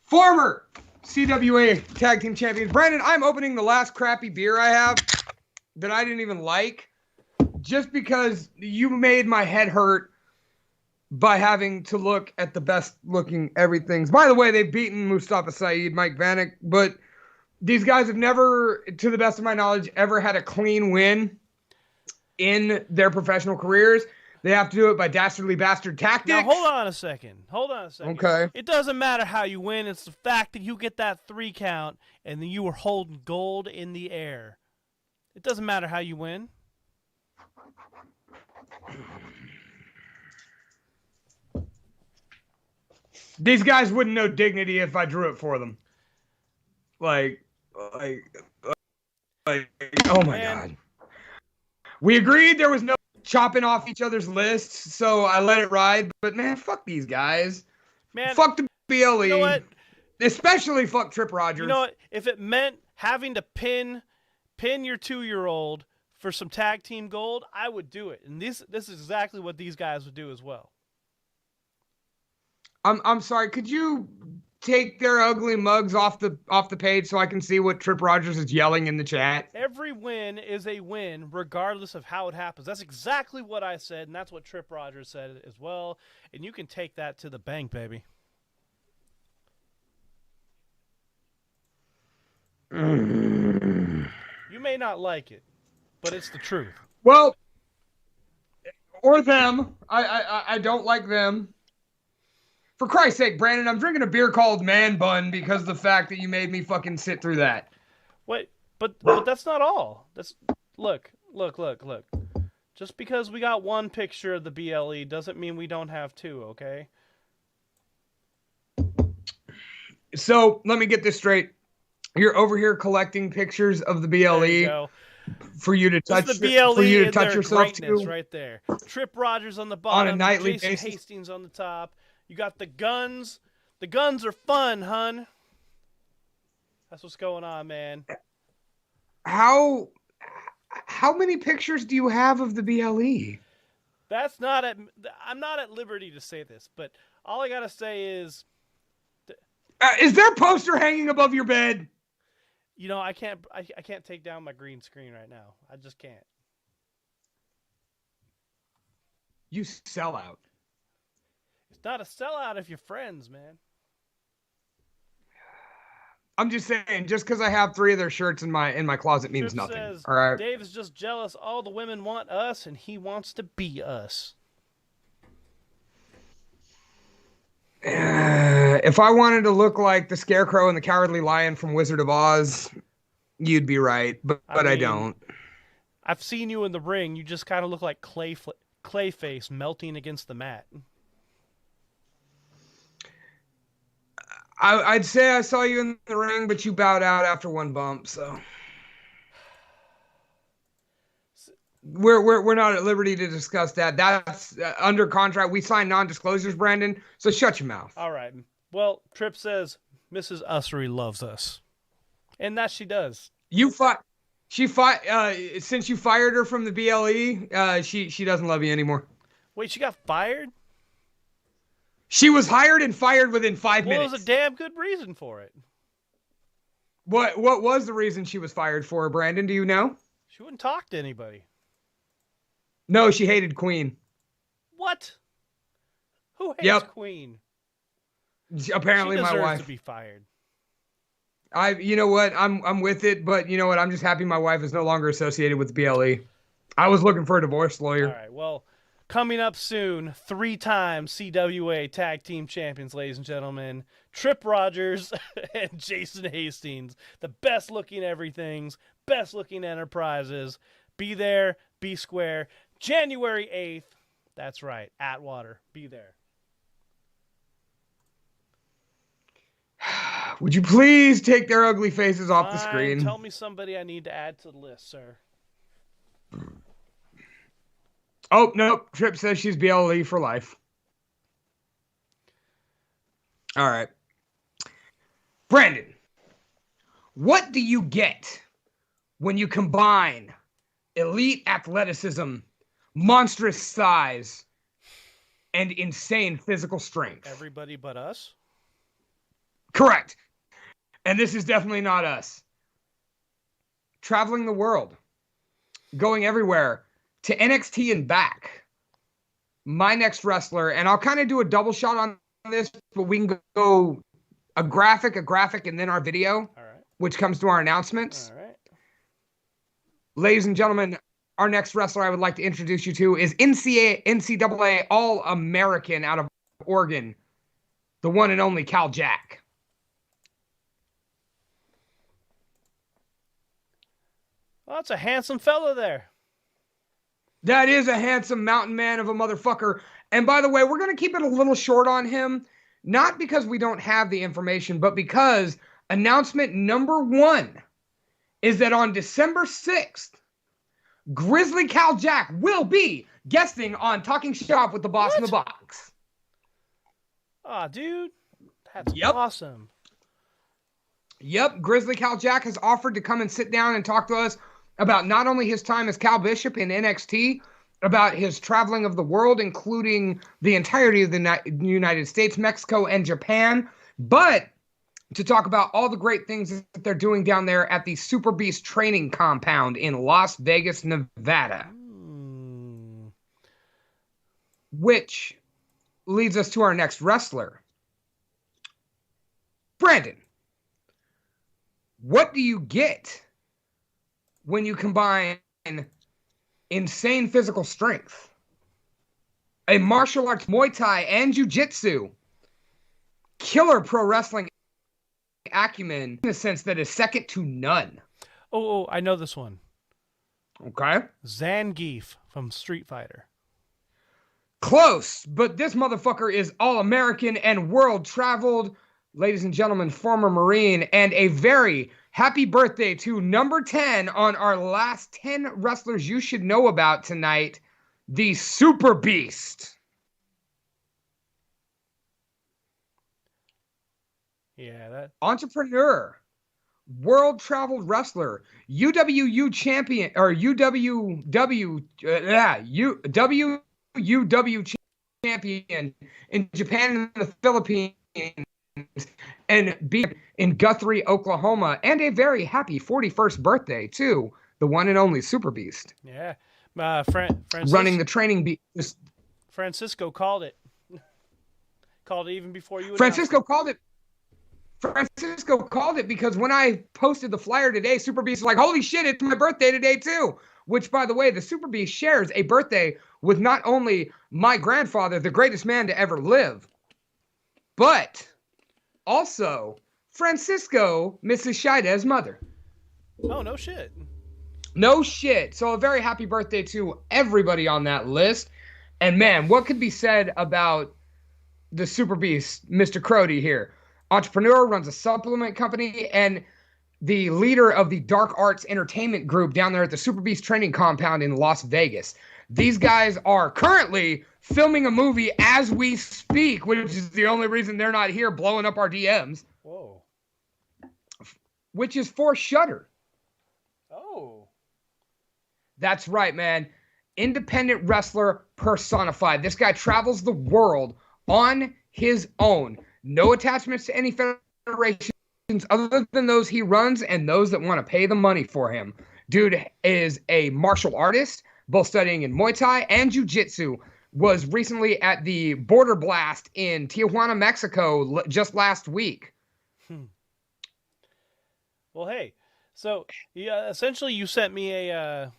Former CWA tag team champions. Brandon, I'm opening the last crappy beer I have that I didn't even like, just because you made my head hurt by having to look at the best looking everythings. By the way, they've beaten Mustafa Saeed, Mike Vanek, but these guys have never, to the best of my knowledge, ever had a clean win in their professional careers. They have to do it by dastardly bastard tactics. Now, hold on a second. Okay. It doesn't matter how you win. It's the fact that you get that 3 count and then you were holding gold in the air. It doesn't matter how you win. These guys wouldn't know dignity if I drew it for them. Like, oh my God. We agreed there was no chopping off each other's lists, so I let it ride. But man, fuck these guys. Man, fuck the BLE. You know what? Especially fuck Tripp Rogers. You know what? If it meant having to pin your 2-year-old for some tag team gold, I would do it. And this is exactly what these guys would do as well. I'm sorry. Could you take their ugly mugs off the page so I can see what Tripp Rogers is yelling in the chat? Every win is a win, regardless of how it happens. That's exactly what I said, and that's what Tripp Rogers said as well. And you can take that to the bank, baby. You may not like it, but it's the truth. Well, or them. I don't like them. For Christ's sake, Brandon, I'm drinking a beer called Man Bun because of the fact that you made me fucking sit through that. Wait, but that's not all. Look. Just because we got one picture of the BLE doesn't mean we don't have 2, okay? So, let me get this straight. You're over here collecting pictures of the BLE for you to touch, BLE for you to in touch their yourself greatness to. right there. Tripp Rogers on the bottom, on a nightly Jason basis. Hastings on the top. You got the guns. The guns are fun, hun. That's what's going on, man. How many pictures do you have of the BLE? I'm not at liberty to say this, but all I gotta say is there a poster hanging above your bed? You know, I can't take down my green screen right now. I just can't. You sell out. It's not a sellout if you're friends, man. I'm just saying, just because I have 3 of their shirts in my closet means Tripp nothing. Says, all right. Dave is just jealous. All the women want us, and he wants to be us. If I wanted to look like the Scarecrow and the Cowardly Lion from Wizard of Oz, you'd be right, but I don't. I've seen you in the ring. You just kind of look like Clayface melting against the mat. I'd say I saw you in the ring, but you bowed out after 1 bump, so we're not at liberty to discuss that. That's under contract. We signed non-disclosures, Brandon. So shut your mouth. All right. Well, Tripp says Mrs. Ussery loves us, and that she does. Since you fired her from the BLE, she doesn't love you anymore. Wait, she got fired? She was hired and fired within 5 minutes. Well, there's a damn good reason for it. What was the reason she was fired for, Brandon? Do you know? She wouldn't talk to anybody. No, she hated Queen. What? Who hates Queen? Apparently, she my deserves wife. to be fired. You know what? I'm with it, but you know what? I'm just happy my wife is no longer associated with BLE. I was looking for a divorce lawyer. All right. Well, coming up soon, 3-time CWA Tag Team Champions, ladies and gentlemen, Tripp Rogers and Jason Hastings, the best-looking everythings, best-looking enterprises. Be there, be square. January 8th. That's right, Atwater. Be there. Would you please take their ugly faces off the screen? Tell me somebody I need to add to the list, sir. Oh, nope. Tripp says she's BLE for life. All right. Brandon, what do you get when you combine elite athleticism, monstrous size, and insane physical strength? Everybody but us? Correct. And this is definitely not us. Traveling the world. Going everywhere. To NXT and back. My next wrestler, and I'll kind of do a double shot on this, but we can go a graphic, and then our video, all right, which comes to our announcements. All right. Ladies and gentlemen, our next wrestler I would like to introduce you to is NCAA All-American out of Oregon, the one and only Cal Jack. Well, that's a handsome fella there. That is a handsome mountain man of a motherfucker. And by the way, we're going to keep it a little short on him. Not because we don't have the information, but because announcement number 1 is that on December 6th, Grizzly Cal Jack will be guesting on Talking Shop with the Boss in the Box. Aw, dude. That's awesome. Yep, Grizzly Cal Jack has offered to come and sit down and talk to us about not only his time as Cal Bishop in NXT, about his traveling of the world, including the entirety of the United States, Mexico, and Japan, but to talk about all the great things that they're doing down there at the Super Beast training compound in Las Vegas, Nevada. Which leads us to our next wrestler. Brandon, what do you get when you combine insane physical strength, a martial arts, Muay Thai, and Jiu-Jitsu, killer pro wrestling acumen in a sense that is second to none? Oh, I know this one. Okay. Zangief from Street Fighter. Close, but this motherfucker is all-American and world-traveled. Ladies and gentlemen, former Marine, and a very happy birthday to number 10 on our last 10 wrestlers you should know about tonight, the Super Beast. Yeah, that. Entrepreneur, world-traveled wrestler, UWU champion, or WUW champion in Japan and the Philippines, and be in Guthrie, Oklahoma, and a very happy 41st birthday to the one and only Super Beast. Yeah. Running the training beast. Francisco called it. Called it even before you. Francisco called it. Francisco called it because when I posted the flyer today, Super Beast was like, holy shit, it's my birthday today too. Which, by the way, the Super Beast shares a birthday with not only my grandfather, the greatest man to ever live, but also Francisco, Mrs. Shaida's mother. Oh, no shit. No shit. So a very happy birthday to everybody on that list. And man, what could be said about the Super Beast, Mr. Crody here? Entrepreneur, runs a supplement company, and the leader of the Dark Arts Entertainment Group down there at the Super Beast training compound in Las Vegas. These guys are currently filming a movie as we speak, which is the only reason they're not here blowing up our DMs. Whoa. Which is for Shudder. Oh. That's right, man. Independent wrestler personified. This guy travels the world on his own. No attachments to any federation. other than those he runs and those that want to pay the money for him. Dude is a martial artist, both studying in Muay Thai and Jiu-Jitsu. Was recently at the Border Blast in Tijuana, Mexico, just last week. Well, hey, so essentially you sent me a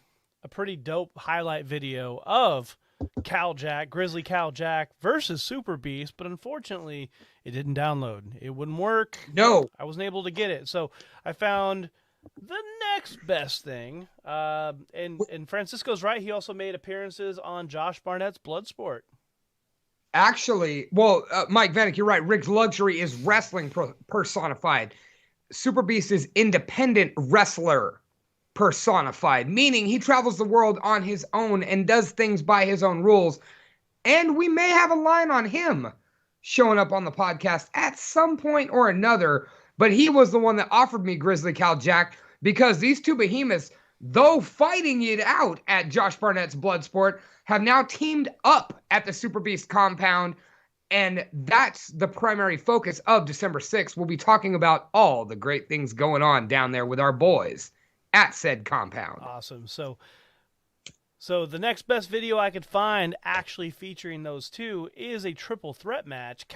pretty dope highlight video of Grizzly Cal Jack versus Super Beast, but unfortunately it didn't download. It wouldn't work. No. I wasn't able to get it. So I found the next best thing. And Francisco's right. He also made appearances on Josh Barnett's Bloodsport. Actually, well, Mike Vanek, you're right. Rick's Luxury is wrestling personified. Super Beast is independent wrestler personified, meaning he travels the world on his own and does things by his own rules. And we may have a line on him showing up on the podcast at some point or another, but he was the one that offered me Grizzly Cal Jack because these two behemoths, though fighting it out at Josh Barnett's Bloodsport, have now teamed up at the Super Beast compound, and that's the primary focus of December 6th. We'll be talking about all the great things going on down there with our boys at said compound. Awesome. So the next best video I could find actually featuring those two is a triple threat match.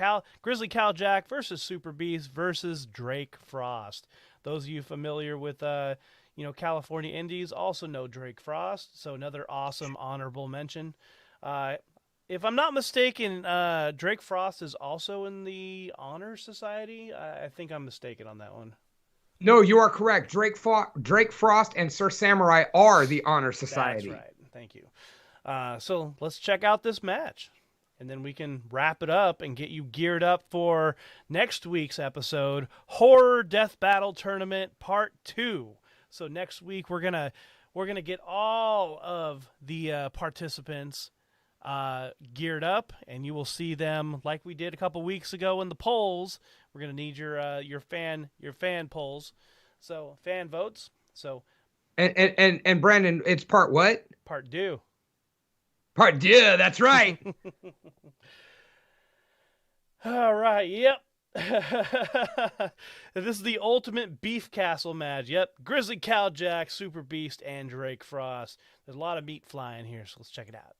Grizzly Cal Jack versus Super Beast versus Drake Frost. Those of you familiar with California Indies also know Drake Frost, so another awesome honorable mention. If I'm not mistaken, Drake Frost is also in the Honor Society. I think I'm mistaken on that one. No, you are correct. Drake Frost and Sir Samurai are the Honor Society. That's right. Thank you. So let's check out this match, and then we can wrap it up and get you geared up for next week's episode, Horror Death Battle Tournament Part 2. So next week we're gonna get all of the participants geared up, and you will see them like we did a couple weeks ago in the polls. We're gonna need your fan polls, so fan votes. So and Brandon, it's part what? Part 2. Part 2. That's right. All right. Yep. This is the ultimate beef castle match. Yep. Grizzly Cal Jack, Super Beast, and Drake Frost. There's a lot of meat flying here, so let's check it out.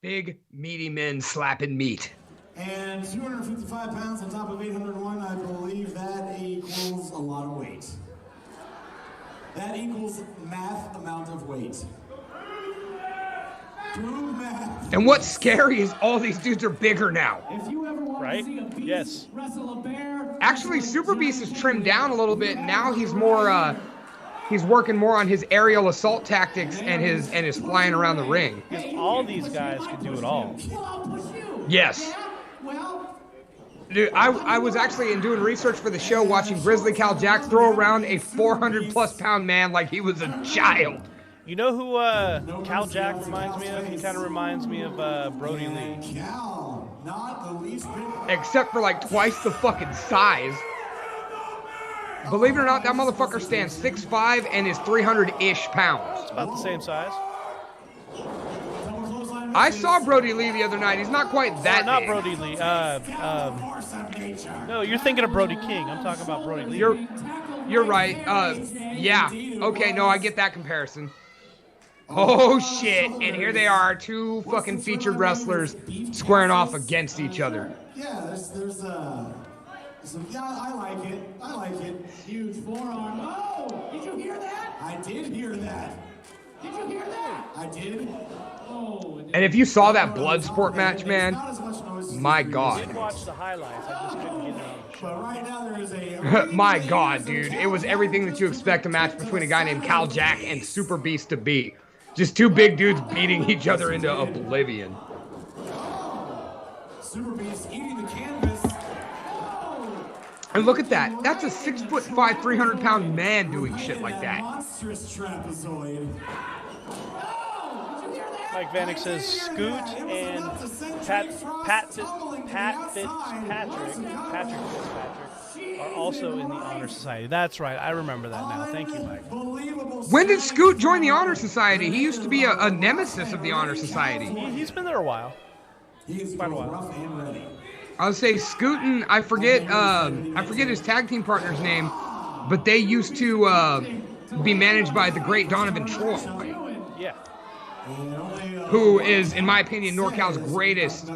Big, meaty men slapping meat. And 255 pounds on top of 801, I believe that equals a lot of weight. That equals math amount of weight. Do math. And what's scary is all these dudes are bigger now. If you ever want to see a beast wrestle a bear... Actually, Super Beast is trimmed down a little bit. Now he's more... He's working more on his aerial assault tactics and his flying around the ring. Because all these guys can do it all. Yes. Dude, I was actually doing research for the show watching Grizzly Cal Jack throw around a 400-plus pound man like he was a child. You know who Cal Jack reminds me of? He kind of reminds me of Brody Lee. Except for like twice the fucking size. Believe it or not, that motherfucker stands 6'5" and is 300-ish pounds. It's about the same size. I saw Brody Lee the other night. He's not quite that not big. Brody Lee. No, you're thinking of Brody King. I'm talking about Brody Lee. You're right. Yeah. Okay, no, I get that comparison. Oh, shit. And here they are, two fucking featured wrestlers squaring off against each other. Yeah, there's yeah, I like it. Huge forearm. Oh, did you hear that? I did hear that. Did you hear that? I did. Oh. And if you saw that Bloodsport match, man, my God. I did watch the highlights. I just couldn't get it on the show. But right now there is a... My God, dude. It was everything that you expect a match between a guy named Cal Jack and Super Beast to be. Just two big dudes beating each other into oblivion. Super Beast eating the canvas. And look at that. That's a 6'5", 300-pound man doing shit like that. Monstrous trapezoid. Mike Vanek says Scoot and Patrick Fitzpatrick are also in the Honor Society. That's right. I remember that now. Thank you, Mike. When did Scoot join the Honor Society? He used to be a nemesis of the Honor Society. He's been there a while. He is quite a while. rough and ready. I'll say Scootin'. I forget his tag team partner's name, but they used to be managed by the great Donovan Troy. Yeah. Who is, in my opinion, NorCal's greatest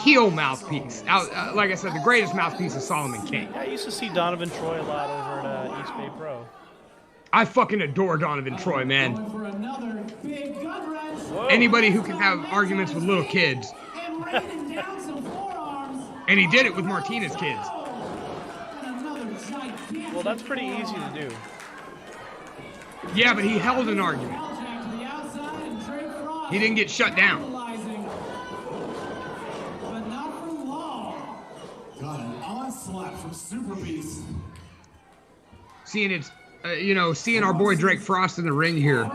heel mouthpiece. Like I said, the greatest mouthpiece is Solomon King. Yeah, I used to see Donovan Troy a lot over at East Bay Pro. I fucking adore Donovan Troy, man. Anybody who can have arguments with little kids. And he did it with Martinez kids. Well, that's pretty easy to do. Yeah, but he held an argument. He didn't get shut down. Got an onslaught from Super Beast. Seeing our boy Drake Frost in the ring here.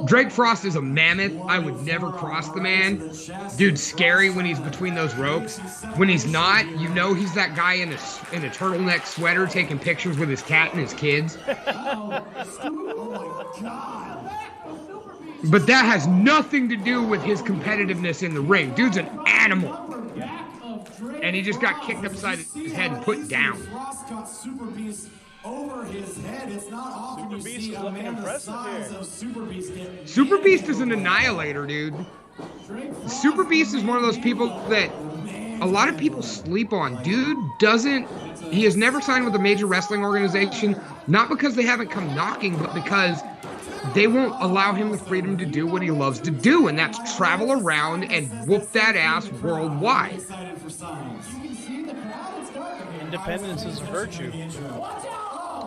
Drake Frost is a mammoth. I would never cross the man. Dude's scary when he's between those ropes. When he's not, you know he's that guy in a turtleneck sweater taking pictures with his cat and his kids. But that has nothing to do with his competitiveness in the ring. Dude's an animal. And he just got kicked upside his head and put down. Over his head. It's not often you see a man the size of Super Beast get Super Beast is an annihilator, dude. Super Beast is one of those people that a lot of people sleep on. Dude he has never signed with a major wrestling organization, not because they haven't come knocking, but because they won't allow him the freedom to do what he loves to do, and that's travel around and whoop that ass worldwide. Independence is a virtue.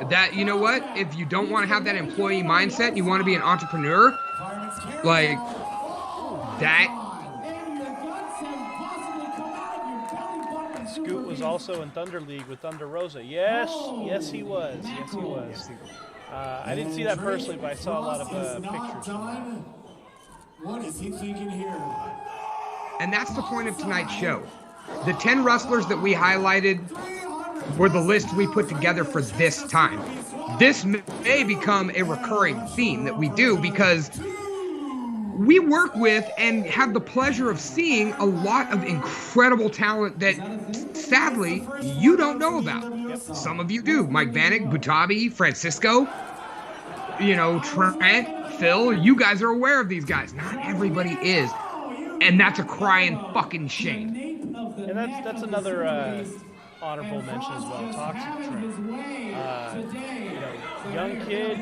That, you know what? If you don't want to have that employee mindset and you want to be an entrepreneur, like that. Scoot was also in Thunder League with Thunder Rosa. Yes, he was. I didn't see that personally, but I saw a lot of pictures. What is he thinking here? And that's the point of tonight's show. The 10 wrestlers that we highlighted were the list we put together for this time. This may become a recurring theme that we do because we work with and have the pleasure of seeing a lot of incredible talent that, sadly, you don't know about. Some of you do. Mike Vanek, Butabi, Francisco, Trent, Phil. You guys are aware of these guys. Not everybody is. And that's a crying fucking shame. And that's another honorable mention as well. Toxic Trip. Young kid,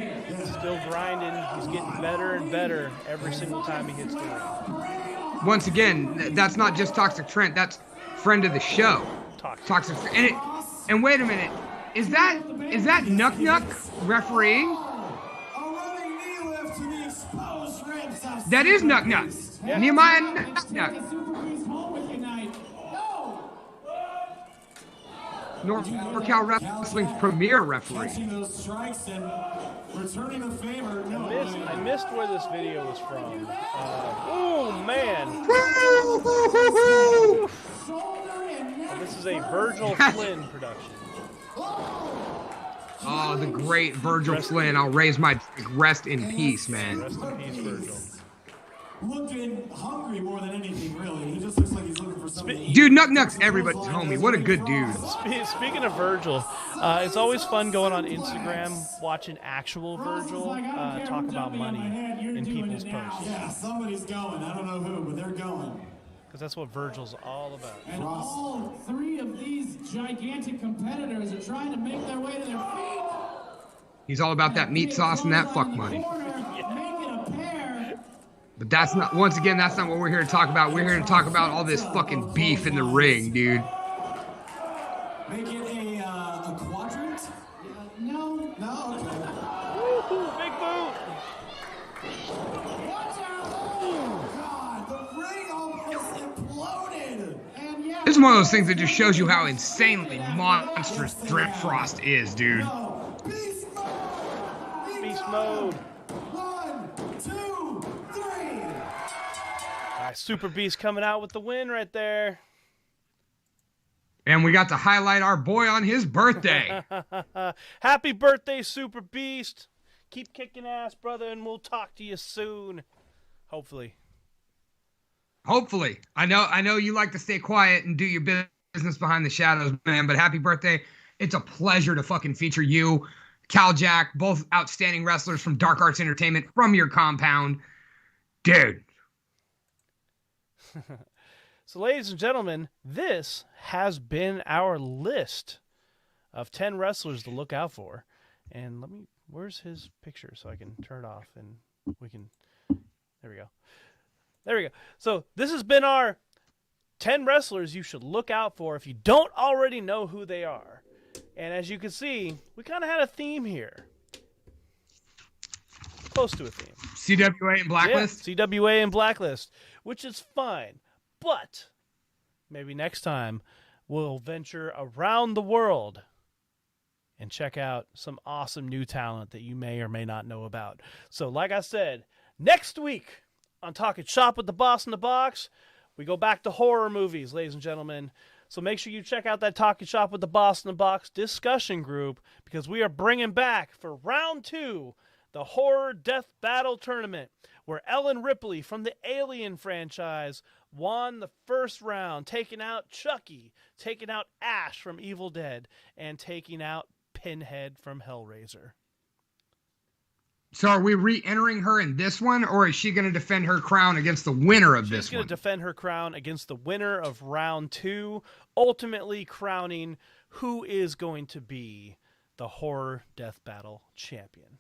still grinding. He's getting better and better every single time he hits the ring. Once again, that's not just Toxic Trent. That's friend of the show. Toxic Trent. And wait a minute. Is that Nuck Nuck refereeing? That is Nuck Nuck. Yeah. Nehemiah Nuck Nuck. NorCal Wrestling's premier referee. I missed where this video was from. Oh, man. This is a Virgil Flynn production. Oh, the great Virgil Flynn. I'll raise my rest in peace, man. Rest in peace, Virgil. Looking hungry more than anything, really. He just looks like he's looking for something. Dude, Nuck Nuck's everybody's homie. What a good dude. Speaking of Virgil, it's always fun going on Instagram, watching actual Virgil talk about money in people's posts. Yeah, somebody's going. I don't know who, but they're going. Because that's what Virgil's all about. And all three of these gigantic competitors are trying to make their way to their feet. He's all about that meat sauce and that fuck money. But that's not, once again, that's not what we're here to talk about. We're here to talk about all this fucking beef in the ring, dude. Make it a quadrant? No. No, okay. Woo-hoo, big boot. Watch out! Oh, God, the ring almost imploded. And yeah, This is one of those things that just shows you how insanely monstrous Drip Frost is, dude. Beast mode! Beast mode. 1, 2, 3. All right, Super Beast coming out with the win right there. And we got to highlight our boy on his birthday. Happy birthday, Super Beast. Keep kicking ass, brother, and we'll talk to you soon. Hopefully. Hopefully. I know you like to stay quiet and do your business behind the shadows, man, but happy birthday. It's a pleasure to fucking feature you, Cal Jack, both outstanding wrestlers from Dark Arts Entertainment from your compound. Dude. So, ladies and gentlemen, this has been our list of 10 wrestlers to look out for. And where's his picture so I can turn it off and we can, there we go. There we go. So this has been our 10 wrestlers you should look out for if you don't already know who they are. And as you can see, we kind of had a theme here. Close to a theme. CWA and Blacklist? Yeah, CWA and Blacklist, which is fine. But maybe next time we'll venture around the world and check out some awesome new talent that you may or may not know about. So like I said, next week on Talking Shop with the Boss in the Box, we go back to horror movies, ladies and gentlemen. So make sure you check out that Talking Shop with the Boss in the Box discussion group, because we are bringing back for round 2 the Horror Death Battle Tournament, where Ellen Ripley from the Alien franchise won the first round, taking out Chucky, taking out Ash from Evil Dead, and taking out Pinhead from Hellraiser. So are we re-entering her in this one, or is she going to defend her crown against the winner of this one? She's going to defend her crown against the winner of round 2, ultimately crowning who is going to be the Horror Death Battle champion.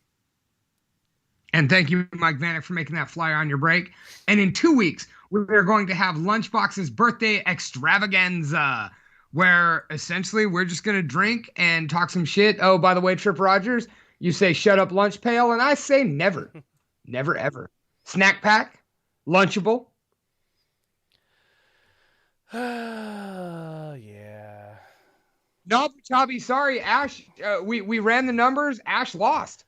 And thank you, Mike Vanek, for making that flyer on your break. And in 2 weeks, we're going to have Lunchbox's birthday extravaganza, where essentially we're just going to drink and talk some shit. Oh, by the way, Tripp Rogers, you say shut up lunch pail, and I say never. Never, ever. Snack pack, Lunchable. Yeah. No, Chubby, sorry, Ash. We ran the numbers. Ash lost.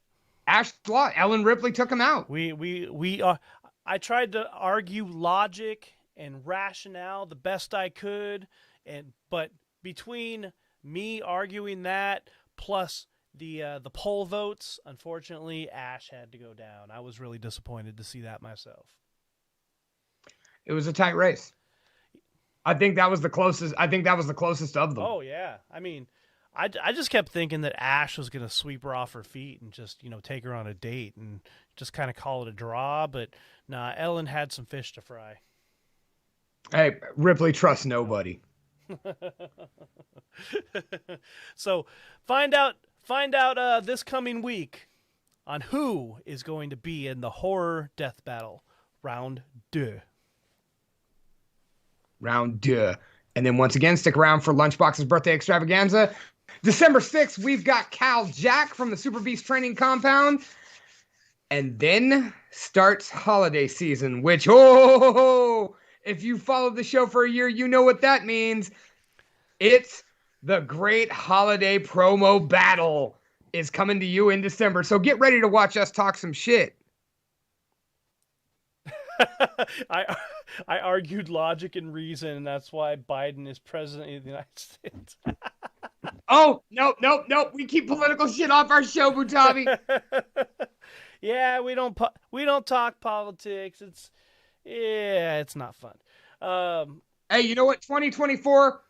Ellen Ripley took him out. I tried to argue logic and rationale the best I could, but between me arguing that plus the poll votes, unfortunately, Ash had to go down. I was really disappointed to see that myself. It was a tight race. I think that was the closest. Of them. Oh yeah, I mean, I just kept thinking that Ash was going to sweep her off her feet and just, take her on a date and just kind of call it a draw. But nah, Ellen had some fish to fry. Hey, Ripley trusts nobody. So find out this coming week on who is going to be in the Horror Death Battle round 2. Round 2. And then once again, stick around for Lunchbox's birthday extravaganza. December 6th, we've got Cal Jack from the Super Beast Training Compound. And then starts holiday season, which, if you followed the show for a year, you know what that means. It's the great holiday promo battle is coming to you in December. So get ready to watch us talk some shit. I argued logic and reason, and that's why Biden is president of the United States. Oh, nope. We keep political shit off our show, Butabi. Yeah, we don't talk politics. It's not fun. Hey, you know what? 2024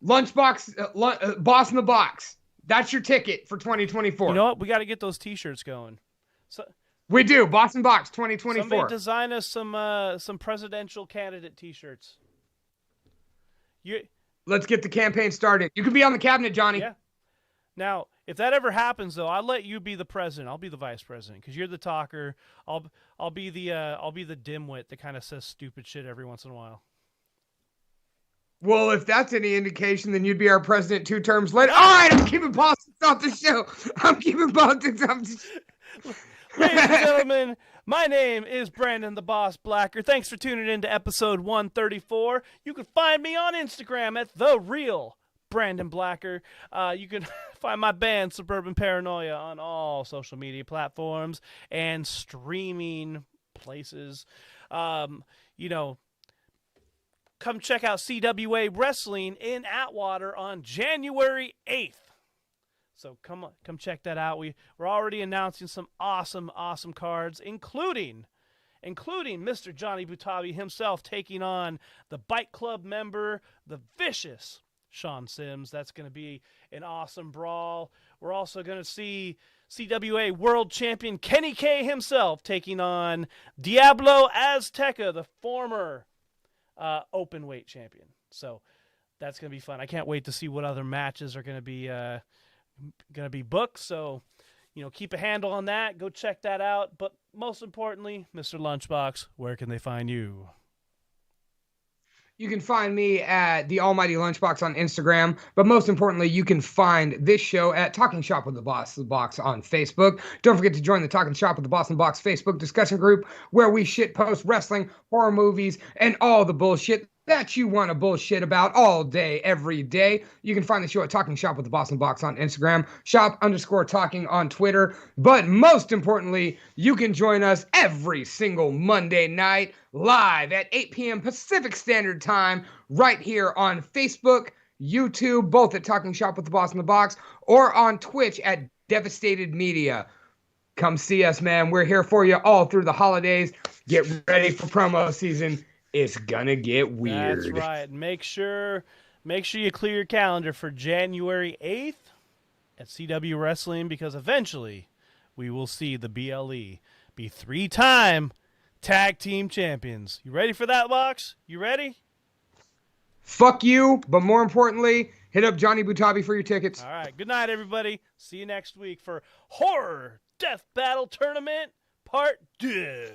Lunchbox Boss in the Box. That's your ticket for 2024. You know what? We got to get those T-shirts going. So we do. Boss and Box 2024. Somebody design us some presidential candidate T-shirts. Let's get the campaign started. You can be on the cabinet, Johnny. Yeah. Now, if that ever happens, though, I'll let you be the president. I'll be the vice president because you're the talker. I'll be the dimwit that kind of says stupid shit every once in a while. Well, if that's any indication, then you'd be our president 2 terms later. All right, I'm keeping politics off the show. Ladies and gentlemen, my name is Brandon the Boss Blacker. Thanks for tuning in to episode 134. You can find me on Instagram at The Real Brandon Blacker. You can find my band Suburban Paranoia on all social media platforms and streaming places. Come check out CWA Wrestling in Atwater on January 8th. So come check that out. We're already announcing some awesome cards, including including Mr. Johnny Butabi himself taking on the Bike Club member, the vicious Sean Sims. That's going to be an awesome brawl. We're also going to see CWA World Champion Kenny K himself taking on Diablo Azteca, the former open weight champion. So that's going to be fun. I can't wait to see what other matches are going to be booked. So, keep a handle on that. Go check that out. But most importantly, Mr. Lunchbox, where can they find you? You can find me at the Almighty Lunchbox on Instagram, but most importantly, you can find this show at Talking Shop with the Boss on Facebook. Don't forget to join the Talking Shop with the Boss Facebook discussion group, where we shitpost wrestling, horror movies, and all the bullshit that you want to bullshit about all day, every day. You can find the show at Talking Shop with the Boss on Instagram, shop_talking on Twitter. But most importantly, you can join us every single Monday night live at 8 p.m. Pacific Standard Time right here on Facebook, YouTube, both at Talking Shop with the Boss, or on Twitch at Devastated Media. Come see us, man. We're here for you all through the holidays. Get ready for promo season. It's gonna get weird. That's right. Make sure you clear your calendar for January 8th at CW Wrestling, because eventually we will see the BLE be 3-time tag team champions. You ready for that, Box? You ready? Fuck you, but more importantly, hit up Johnny Butabi for your tickets. All right. Good night, everybody. See you next week for Horror Death Battle Tournament Part 2.